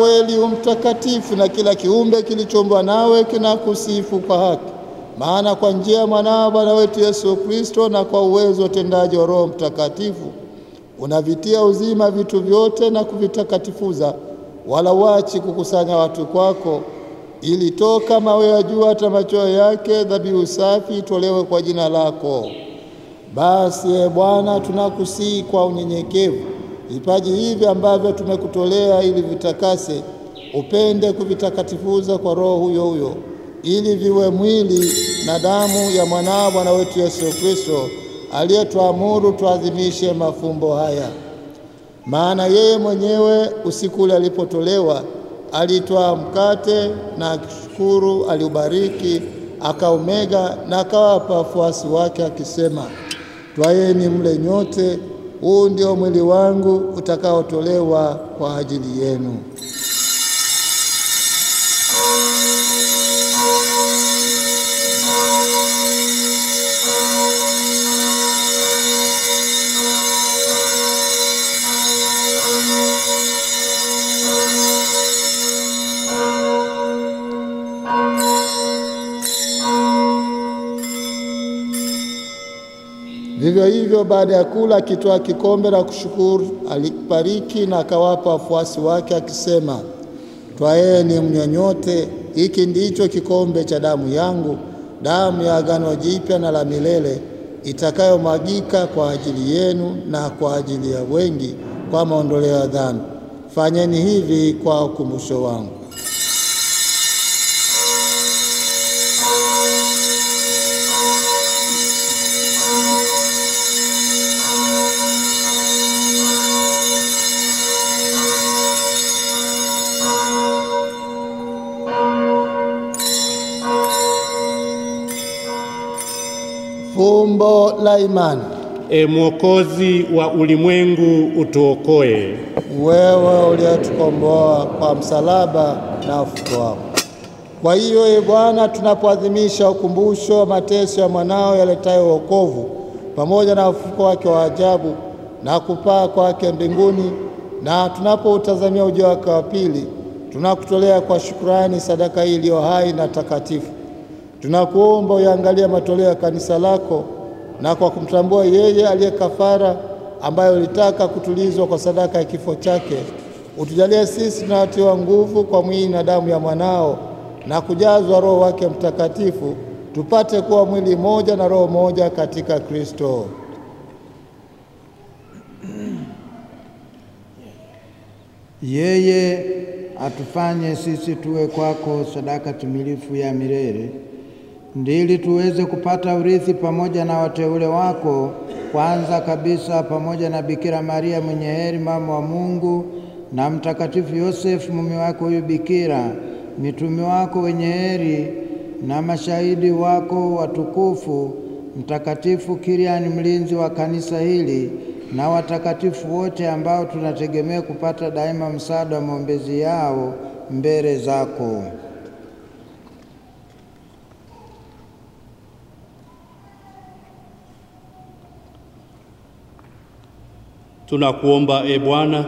S1: kweli mtakatifu, na kila kiumbe kilichoumbwa nawe kinakusifu kwa haki. Maana kwa njia ya mwanao Bwana wetu Yesu Kristo, na kwa uwezo utendaji wa Roho Mtakatifu, unavitia uzima vitu vyote na kuvitakatifuza, wala uachi kukusanya watu kwako, ili toka mawe ya jua hata machweo yake dhabihu safi itolewe kwa jina lako. Basi Bwana, tunakusihi kwa unyenyekevu, vipaji hivi ambavyo tumekutolea ili vitakase, upende kuvitakatifuza kwa Roho huyo huyo, ili viwe mwili na damu ya mwanao Bwana wetu Yesu Kristo, aliyetuamuru tuadhimishe mafumbo haya. Maana yeye mwenyewe usiku ule alipotolewa, alitwaa mkate na akishukuru, aliubariki, akaumega na akawapa wafuasi wake akisema, twaeni mle nyote, huu ndio mwili wangu utakaotolewa kwa ajili yenu. Vivyo hivyo baada ya kula, akitwaa kikombe na kushukuru, alikibariki na akawapa wafuasi wake akisema, twaeni mnywe nyote, hiki ndicho kikombe cha damu yangu, damu ya agano jipya na la milele, itakayomwagika kwa ajili yenu na kwa ajili ya wengi kwa maondoleo ya dhambi. Fanyeni hivi kwa ukumbusho wangu. Fumbo la imani.
S7: Mwokozi wa ulimwengu, utuokoe.
S1: Wewe uliyetukomboa kwa msalaba na ufufuo wako. Kwa hiyo Bwana, tunapoadhimisha ukumbusho wa mateso ya mwanao yaletayo wokovu, pamoja na ufufuo wake wa ajabu na kupaa kwake mbinguni, na tunapoutazamia ujio wake wa pili, tunakutolea kwa shukrani sadaka hii iliyo hai na takatifu. Tunakuomba uangalie matoleo ya kanisa lako, na kwa kumtambua yeye aliye kafara, ambaye ulitaka kutulizwa kwa sadaka ya kifo chake, utujalie sisi tunatiwa nguvu kwa mwili na damu ya mwanao, na kujazwa Roho wake Mtakatifu, tupate kuwa mwili moja na roho moja katika Kristo.
S8: Yeye atufanye sisi tuwe kwako sadaka timilifu ya milele, ndili tuweze kupata urithi pamoja na wateule wako, kwanza kabisa pamoja na Bikira Maria mwenye heri mama wa Mungu, na Mtakatifu Yosefu mume wako huyu bikira, mitume wako wenye heri na mashahidi wako watukufu, Mtakatifu Kiriani mlinzi wa kanisa hili, na watakatifu wote ambao tunategemea kupata daima msaada wa maombezi yao mbele zako.
S9: Tunakuomba Bwana,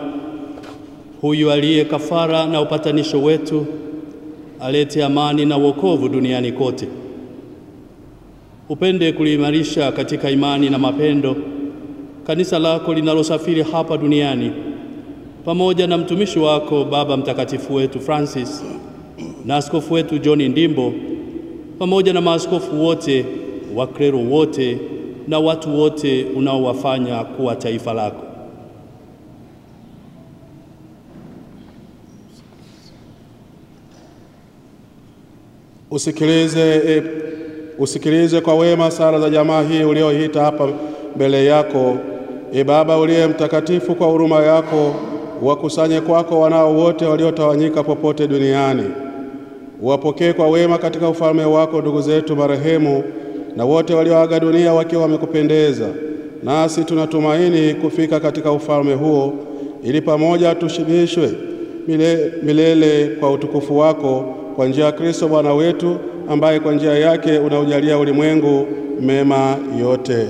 S9: huyu aliye kafara na upatanisho wetu, alete amani na wokovu duniani kote. Upende kuliimarisha katika imani na mapendo kanisa lako linalosafiri hapa duniani, pamoja na mtumishi wako Baba Mtakatifu wetu Francis na askofu wetu John Ndimbo, pamoja na maaskofu wote, waklero wote na watu wote unaowafanya kuwa taifa lako.
S6: Usikilize kwa wema sala za jamaa hii ulioita hapa mbele yako. Baba uliye mtakatifu, kwa huruma yako wakusanye kwako wanao wote waliotawanyika popote duniani. Wapokee kwa wema katika ufalme wako ndugu zetu marehemu na wote walioaga dunia wakiwa wamekupendeza. Nasi tunatumaini kufika katika ufalme huo, ili pamoja tushibishwe milele kwa utukufu wako, kwa njia ya Kristo Bwana wetu, ambaye kwa njia yake unaujalia ulimwengu mema yote.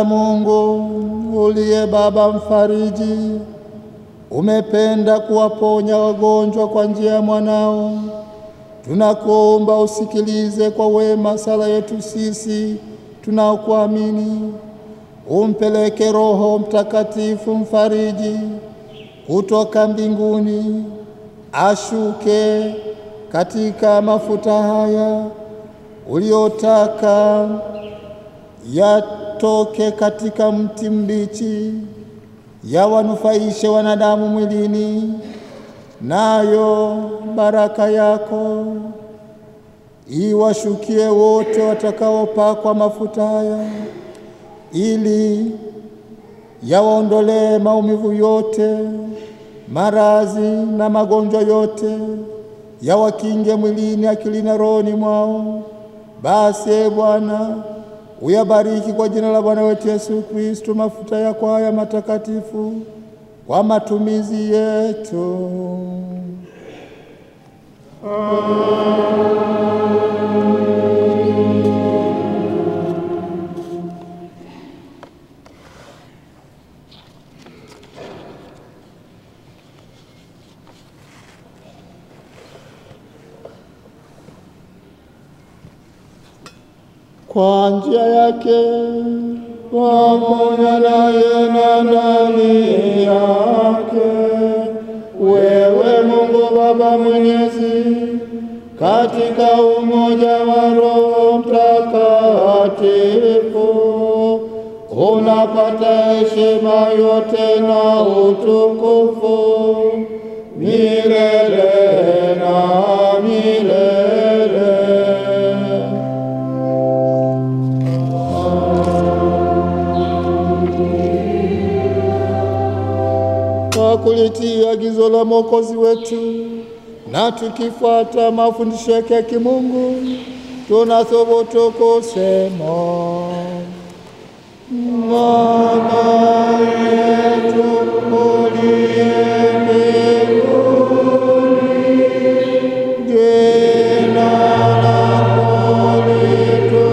S1: Mungu uliye Baba mfariji, umependa kuwaponya wagonjwa kwa njia ya mwanao. Tunakuomba usikilize kwa wema sala yetu sisi tunaokuamini. Umpeleke Roho Mtakatifu mfariji kutoka mbinguni, ashuke katika mafuta haya uliotaka yatoke katika mti mbichi, yawanufaishe wanadamu mwilini, nayo baraka yako iwashukie wote watakaopakwa mafuta haya, ili yawaondolee maumivu yote, maradhi na magonjwa yote, yawakinge mwilini, akili na rohoni mwao. Basi Bwana, uyabariki kwa jina la Bwana wetu Yesu Kristo mafuta yako haya matakatifu kwa matumizi yetu. Kwa njia yake pamoja naye na ndani yake, wewe Mungu Baba Mwenyezi, katika umoja wa Roho Mtakatifu, unapata heshima yote na utukufu milele na milele. Kulitii agizo la Mwokozi wetu na tukifuata mafundisho yake ya kimungu, tunathubutu kusema: Baba yetu uliye mbinguni, jina lako litukuzwe.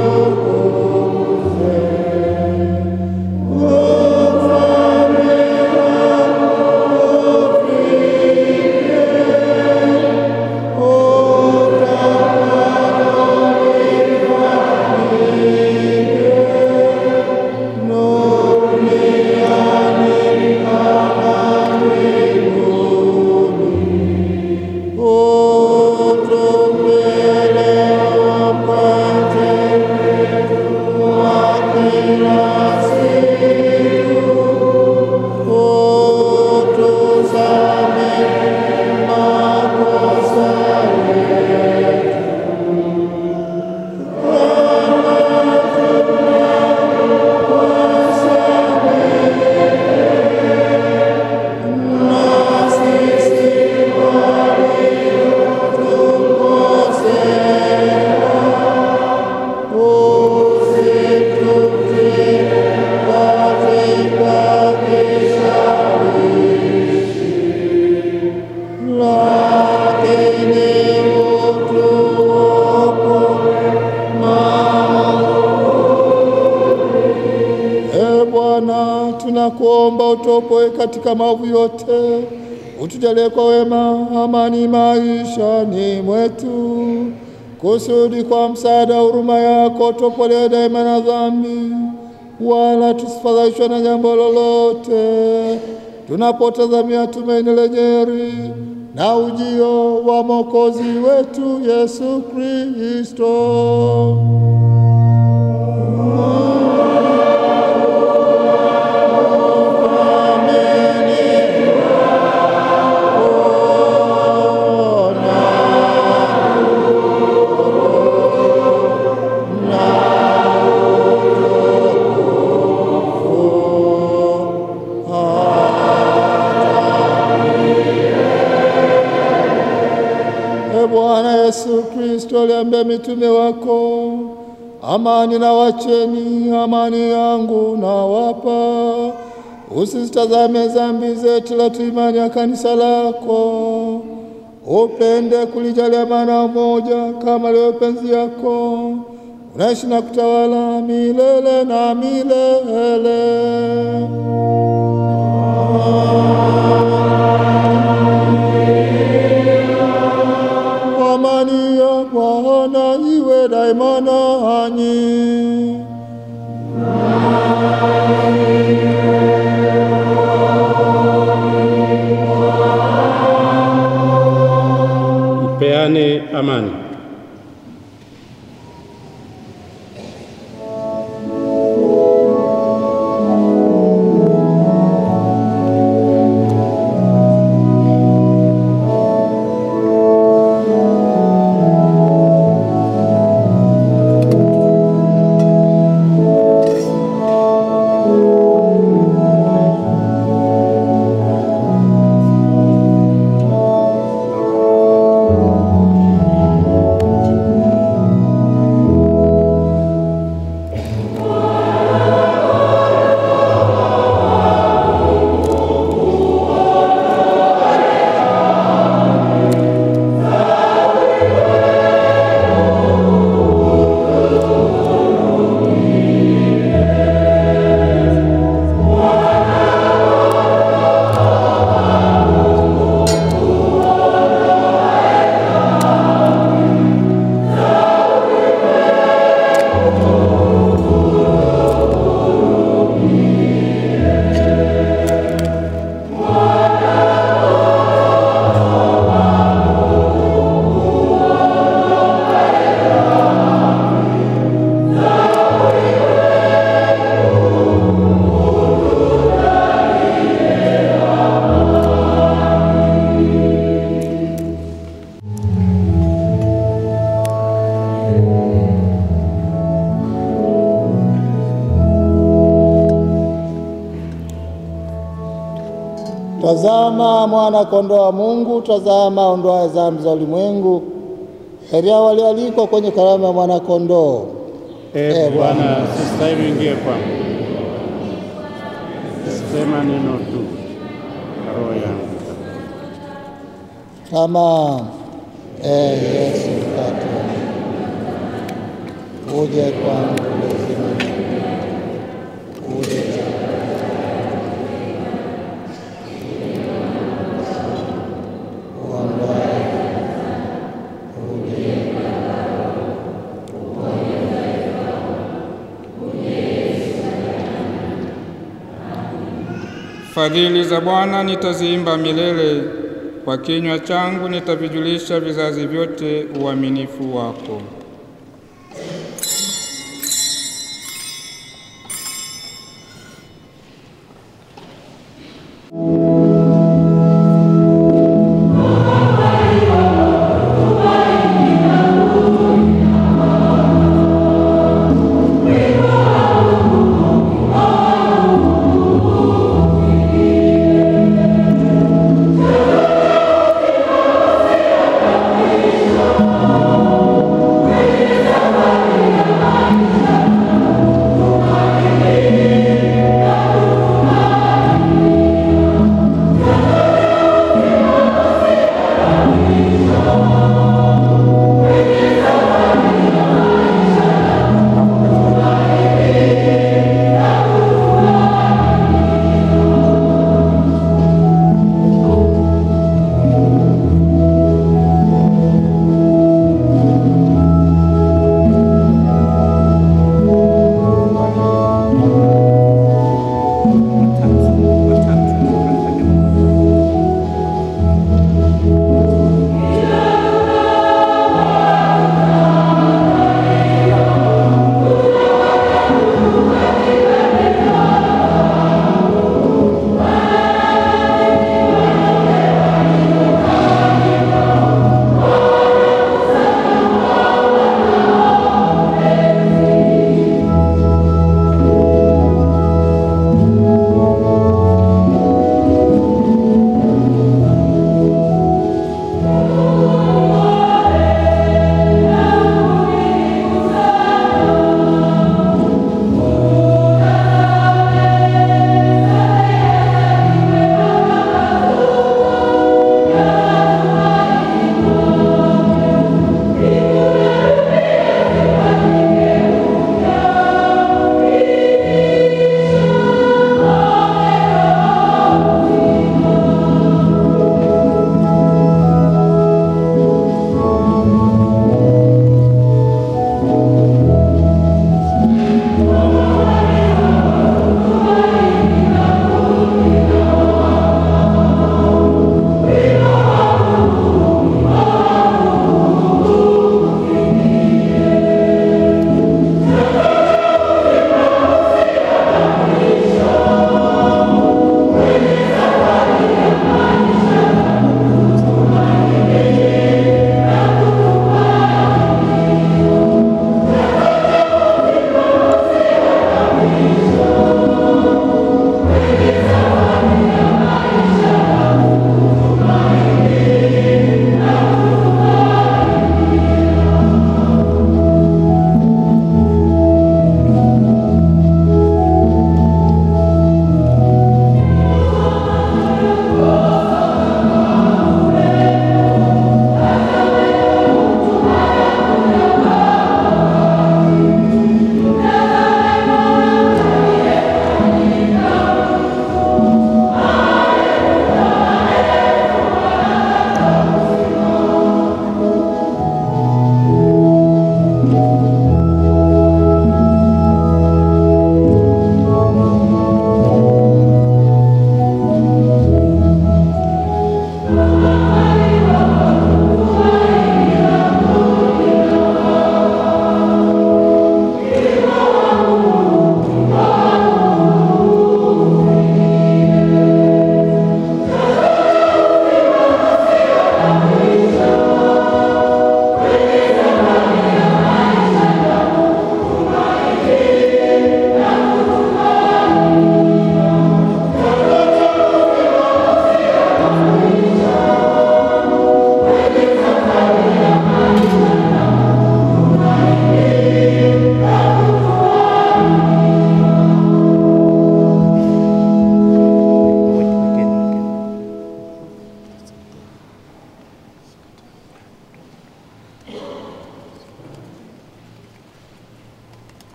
S1: Tunakuomba utuokoe katika maovu yote, utujalie kwa wema amani maishani mwetu, kusudi kwa msaada wa huruma yako tuopolewe daima na dhambi, wala tusifadhaishwe na jambo lolote, tunapotazamia tumaini lenye heri na ujio wa Mwokozi wetu Yesu Kristo. Bwana Yesu Kristo aliambia mitume wako, amani na wacheni, amani yangu na wapa. Usizitazame dhambi zetu, la imani ya kanisa lako. Upende kulijalia maana moja kama leo penzi yako, unaishi na kutawala milele na milele. Amani ya Bwana iwe daima nanyi.
S7: Mpeane amani.
S1: Tazama mwana kondoo wa Mungu, tazama aondoaye dhambi za ulimwengu. Heri hao walioalikwa kwenye karamu ya mwana kondoo.
S7: Bwana, sistahili uingie kwangu. Sema neno tu, roho yangu.
S1: Kama Yesu mkate uje kwangu lazima uje.
S10: Fadhili za Bwana nitaziimba milele, kwa kinywa changu nitavijulisha vizazi vyote uaminifu wako.
S11: Yeah.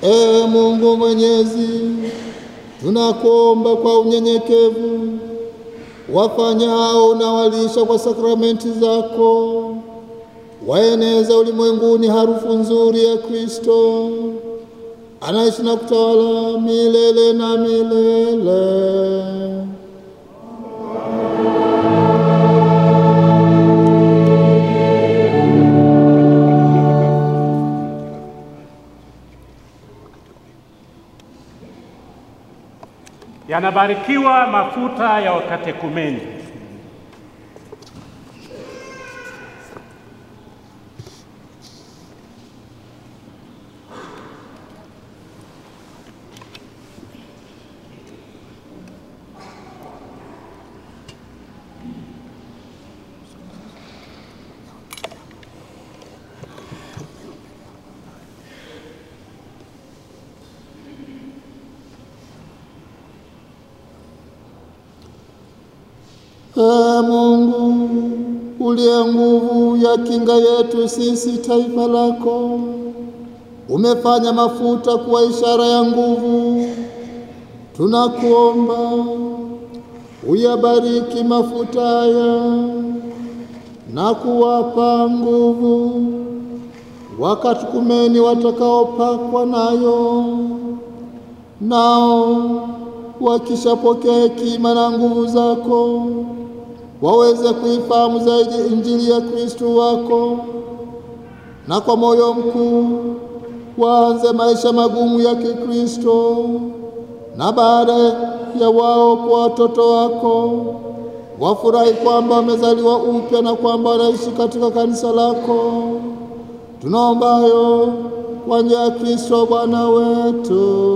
S1: Ee Mungu Mwenyezi, tunakuomba kwa unyenyekevu, wafanyao unawalisha kwa sakramenti zako, waeneza ulimwenguni harufu nzuri ya Kristo, anaishi na kutawala milele na milele.
S7: Yanabarikiwa mafuta ya wakatekumeni.
S1: Ee Mungu, uliye nguvu ya kinga yetu sisi taifa lako, umefanya mafuta kuwa ishara ya nguvu. Tunakuomba uyabariki mafuta haya na kuwapa nguvu wakatekumeni watakaopakwa nayo, nao wakishapokea hekima na nguvu zako waweze kuifahamu zaidi Injili ya Kristo wako, na kwa moyo mkuu waanze maisha magumu ya Kikristo, na baada ya wao kwa watoto wako wafurahi kwamba wamezaliwa upya na kwamba wanaishi katika kanisa lako. Tunaomba hayo kwa njia ya Kristo Bwana wetu.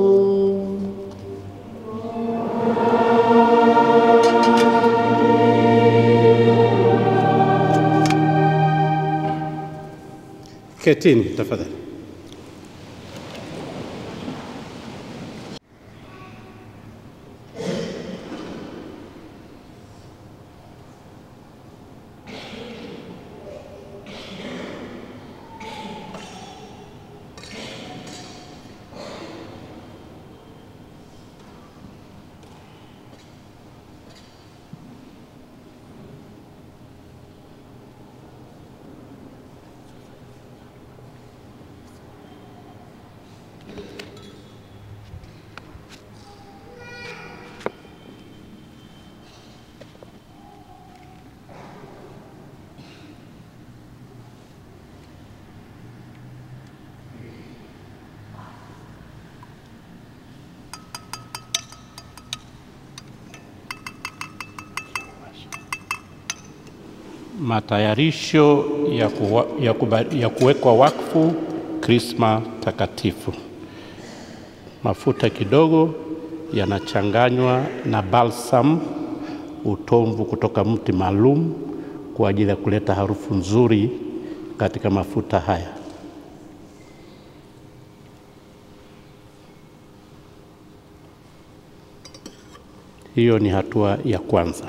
S7: Ketini tafadhali. Matayarisho ya kuwekwa wakfu Krisma Takatifu. Mafuta kidogo yanachanganywa na balsam, utomvu kutoka mti maalum kwa ajili ya kuleta harufu nzuri katika mafuta haya. Hiyo ni hatua ya kwanza.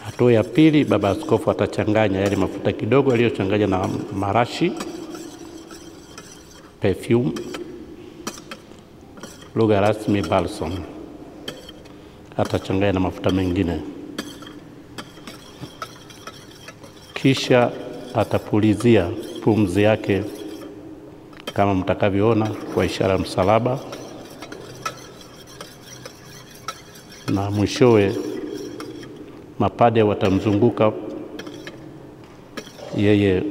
S7: Hatua ya pili, baba askofu atachanganya yale mafuta kidogo aliyochanganya na marashi, perfume, lugha rasmi balsam. Atachanganya na mafuta mengine. Kisha atapulizia pumzi yake kama mtakavyoona kwa ishara ya msalaba, na mwishowe mapade watamzunguka yeye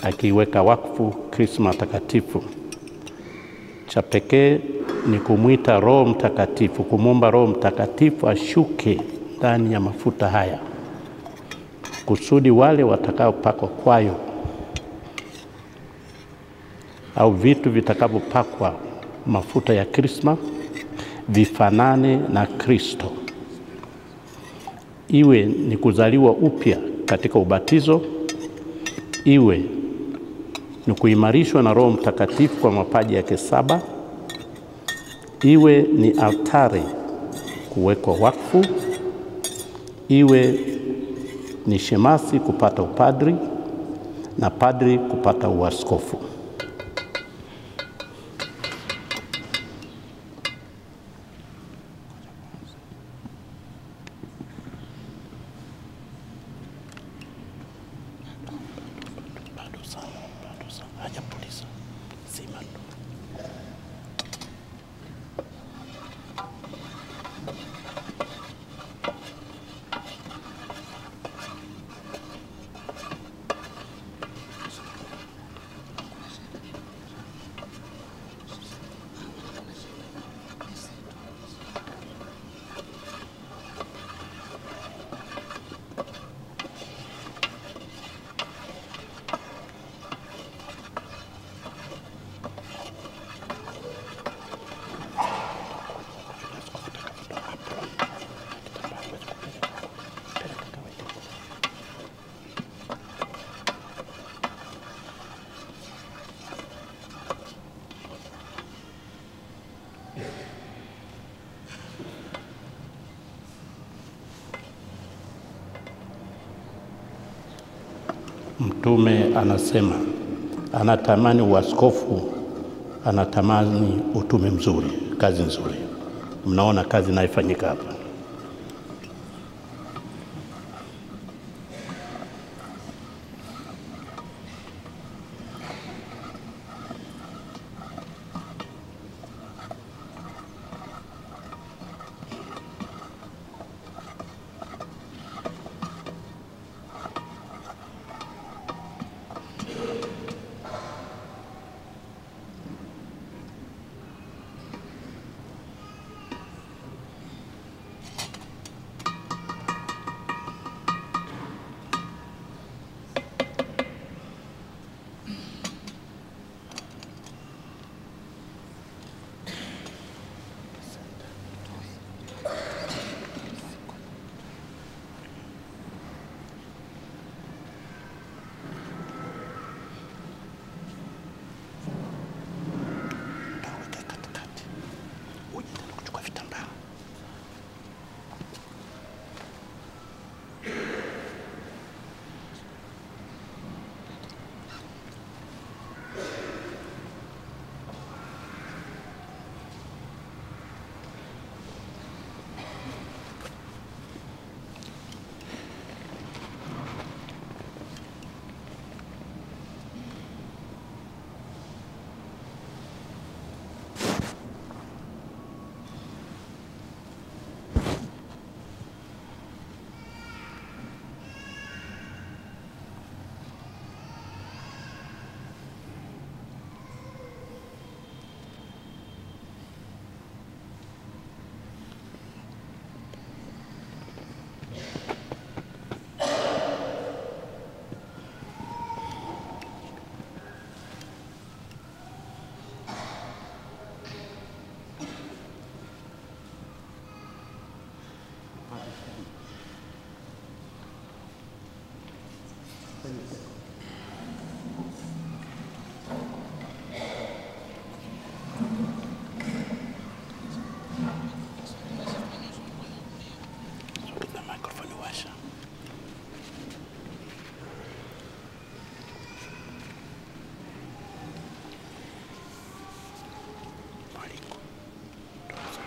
S7: akiweka wakfu Krisma Takatifu. Cha pekee ni kumwita Roho Mtakatifu, kumwomba Roho Mtakatifu ashuke ndani ya mafuta haya, kusudi wale watakaopakwa kwayo au vitu vitakavyopakwa mafuta ya Krisma vifanane na Kristo. Iwe ni kuzaliwa upya katika ubatizo, iwe ni kuimarishwa na Roho Mtakatifu kwa mapaji yake 7, iwe ni altare kuwekwa wakfu, iwe ni shemasi kupata upadri na padri kupata uaskofu. Mtume anasema anatamani uaskofu, anatamani utume mzuri, kazi nzuri. Mnaona kazi inayofanyika hapa.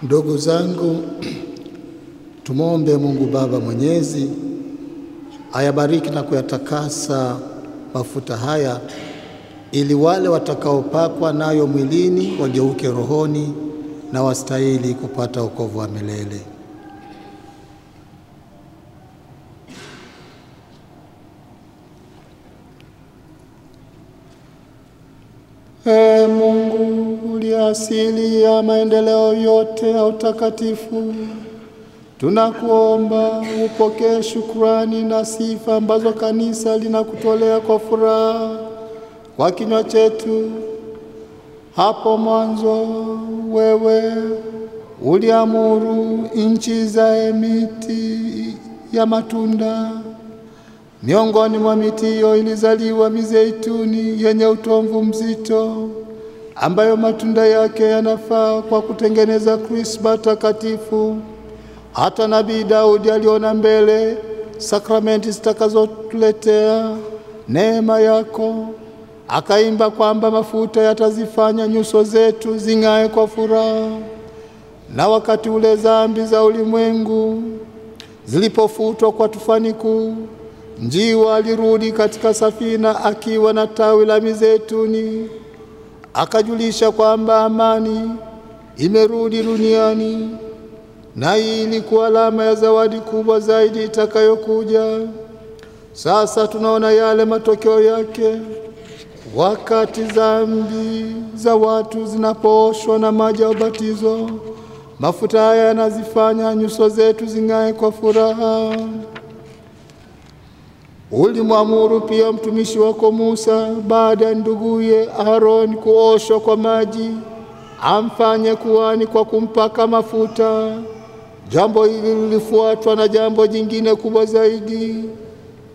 S1: Ndugu zangu, tumombe Mungu Baba Mwenyezi ayabariki na kuyatakasa mafuta haya, ili wale watakaopakwa nayo mwilini wageuke rohoni na wastahili kupata wokovu wa milele. Mungu uliasili ya maendeleo yote ya utakatifu, tunakuomba upokee shukrani na sifa ambazo kanisa linakutolea kwa furaha kwa kinywa chetu. Hapo mwanzo wewe uliamuru nchi zae miti ya matunda. Miongoni mwa miti hiyo ilizaliwa mizeituni yenye utomvu mzito, ambayo matunda yake yanafaa kwa kutengeneza krisma takatifu. Hata Nabii Daudi aliona mbele sakramenti zitakazotuletea neema yako, akaimba kwamba mafuta yatazifanya nyuso zetu zing'ae kwa furaha. Na wakati ule dhambi za ulimwengu zilipofutwa kwa tufani kuu, njiwa alirudi katika safina akiwa na tawi la mizeituni, akajulisha kwamba amani imerudi duniani, na hii ilikuwa alama ya zawadi kubwa zaidi itakayokuja. Sasa tunaona yale matokeo yake. Wakati dhambi za watu zinapooshwa na maji ya ubatizo, mafuta haya yanazifanya nyuso zetu zing'ae kwa furaha. Ulimwamuru pia mtumishi wako Musa, baada ya nduguye Aaron kuoshwa kwa maji, amfanye kuhani kwa kumpaka mafuta. Jambo hili lilifuatwa na jambo jingine kubwa zaidi.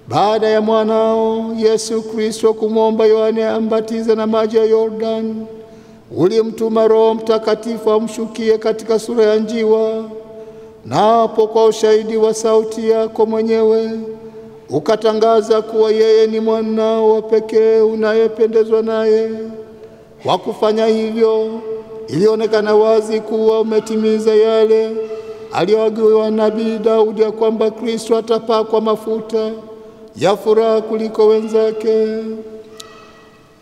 S1: Baada ya mwanao Yesu Kristo kumwomba Yohane ambatize na maji ya Yordan, ulimtuma Roho Mtakatifu amshukie katika sura ya njiwa, na hapo kwa ushahidi wa sauti yako mwenyewe ukatangaza kuwa yeye ni mwanao wa pekee unayependezwa naye. Kwa kufanya hivyo, ilionekana wazi kuwa umetimiza yale aliyoagiwa nabii Daudi, ya kwamba Kristo atapakwa mafuta ya furaha kuliko wenzake.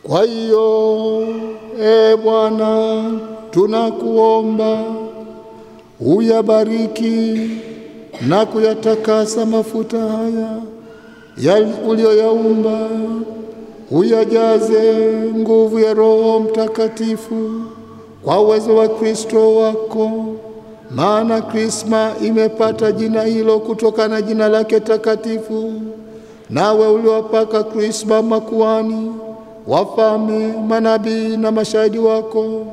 S1: Kwa hiyo, Bwana, tunakuomba uyabariki na kuyatakasa mafuta haya uliyoyaumba, uyajaze nguvu ya Roho Mtakatifu kwa uwezo wa Kristo wako, maana Krisma imepata jina hilo kutokana na jina lake takatifu. Nawe uliwapaka Krisma makuhani, wafalme, manabii na mashahidi wako.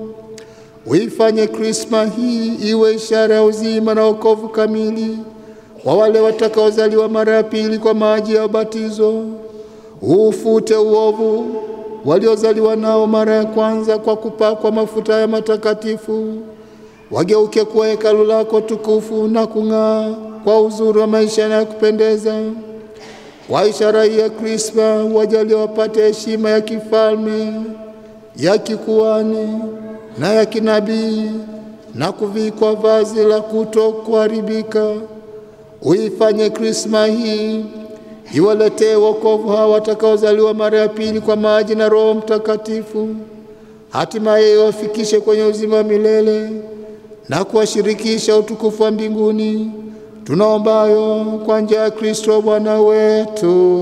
S1: Uifanye Krisma hii iwe ishara ya uzima na wokovu kamili kwa wale watakaozaliwa mara ya pili kwa maji ya ubatizo. Ufute uovu waliozaliwa nao mara ya kwanza kwa kupakwa mafuta ya matakatifu, wageuke kuwa hekalu lako tukufu na kung'aa kwa uzuri wa maisha yanayokupendeza. Kwa ishara hii ya Krisma, wajalie wapate heshima ya kifalme, ya kikuhani na ya kinabii, na kuvikwa vazi la kutokuharibika. Uifanye Krisma hii iwaletee wokovu hawa watakaozaliwa mara ya pili kwa maji na Roho Mtakatifu, hatimaye iwafikishe kwenye uzima wa milele na kuwashirikisha utukufu wa mbinguni. Tunaombayo kwa njia ya Kristo Bwana wetu.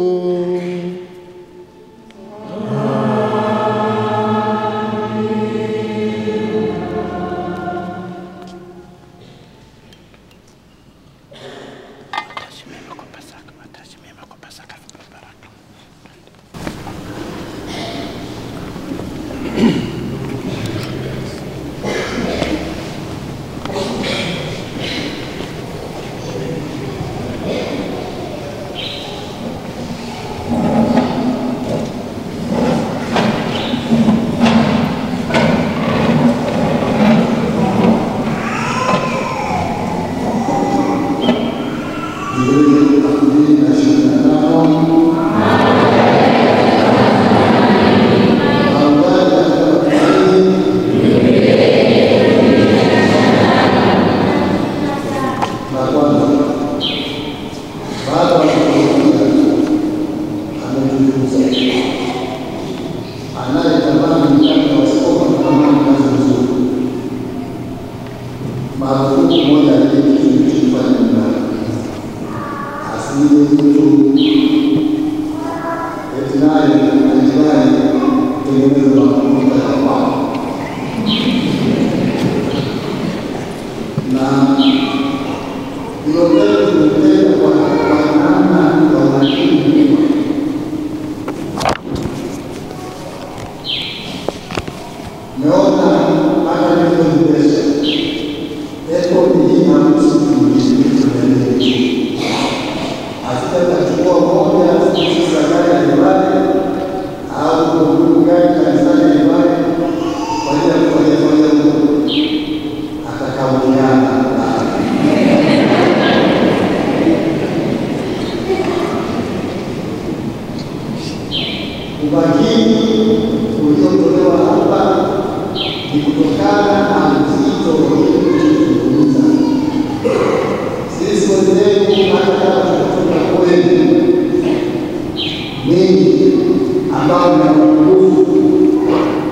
S11: ambao na nguvu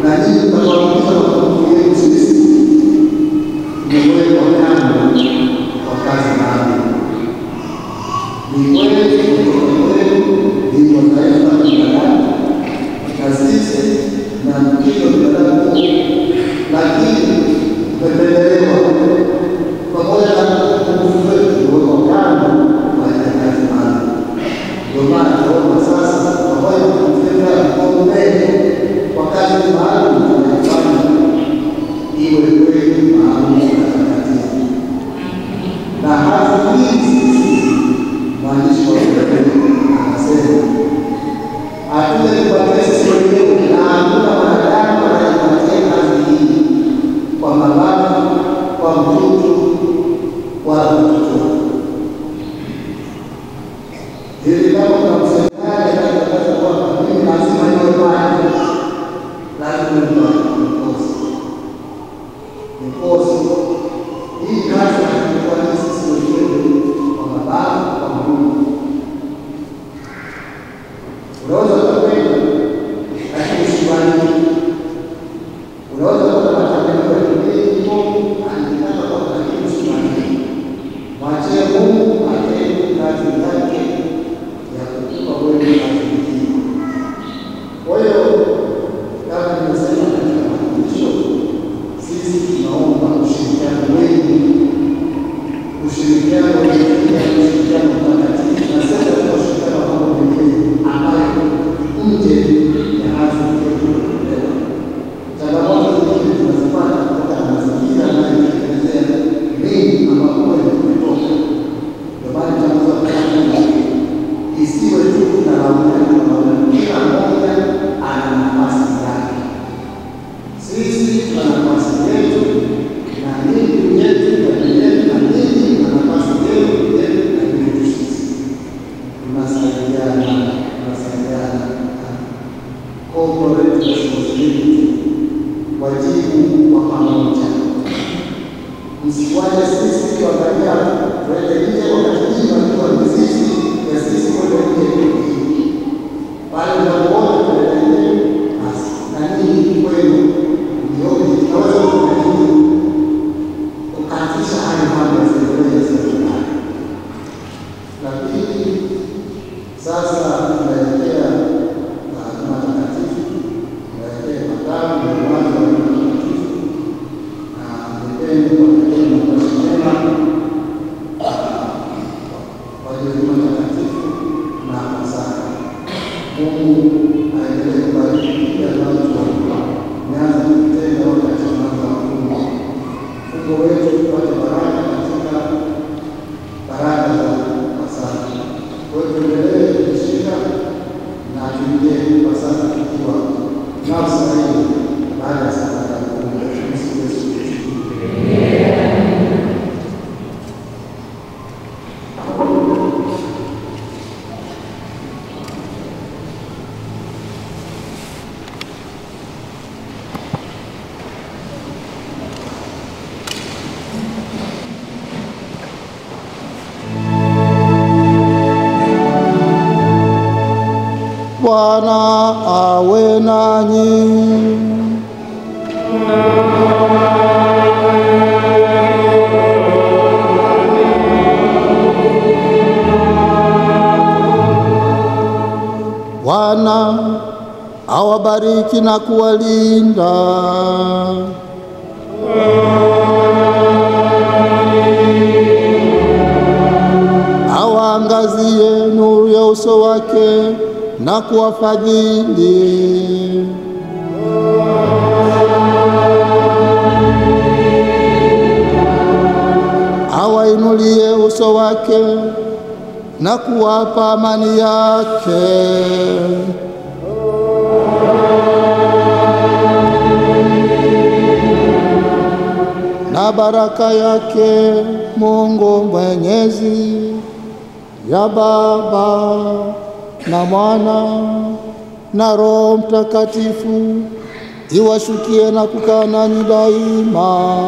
S11: na nyinyi
S1: mkizo binadamu, lakini tumependelewa pamoja na upungufu wetu wa kando kwa kazi maalum. Ndio maana tunaomba sasa pamoja na kutenga kipaumbele kwa kazi maalum tunayofanya iwe kweli maalum na takatifu. Na hasa hizi mwandishi wa Biblia anasema hatuwezi kupatia sisi wenyewe na hakuna wanadamu anayepatia kazi hii kwa mababu, kwa mtoto wala mtoto. Hili kama tunamsaidia katika kwamba mimi lazima niwe pale, lazima niwe mkosi. Hii kazi tunafanya sisi wenyewe kwa mababu, kwa Mungu. Unaweza kupenda lakini usifanye. Unaweza kuwa na matendo ya kidini anataka kwa lakini usifanye. Mwachie Mungu atende kazi yake ya kukupa wewe kazi hii. Kwa hiyo kama nimesema katika mafundisho, sisi tunaomba ushirikiano wengi, ushirikiano mtakatifu, na sasa tunashirikiana na mambo mengine ambayo nje ya kazi yetu. Changamoto zingine tunazipata kutoka na mazingira na kutekelezea mengi ambapo tumetoka. Ndio maana tunaweza kufanya isiwe tu na kila mmoja ana nafasi yake. Sisi tuna nafasi yetu na nini yetu na nini na nafasi yetu na nini sisi. Tunasaidiana corporate responsibility, wajibu wa pamoja. Msiwaje sisi kuangalia tuende nje wakati tunajua ni sisi ya sisi kwenda nje. Bali tunapoona tuende nje basi na nini kwenu ndio tunaweza kufanya kukatisha hali mambo ya serikali. Lakini sasa tunaelekea matakatifu, tunaelekea makamu ya mwanzo wa matakatifu, na nipende kuwatakia nafasi njema kwa ajili ya matakatifu na Pasaka. Mungu aendelee kubariki kila ambacho tumeanza kutenda wakati tunaanza kufunga. Fungo wetu tupate baraka katika baraka za Pasaka. Kwa hiyo tuendelee kushika na tuingie kwa sasa tukiwa nafsi zaidi baada ya sadaka ya kufunga. Bwana awe nanyi. Bwana awabariki na kuwalinda. Awaangazie nuru ya uso wake na kuwafadhili. Awainulie uso wake na kuwapa amani yake. Na baraka yake Mungu Mwenyezi, ya Baba na Mwana na Roho Mtakatifu iwashukie na kukaa nanyi daima.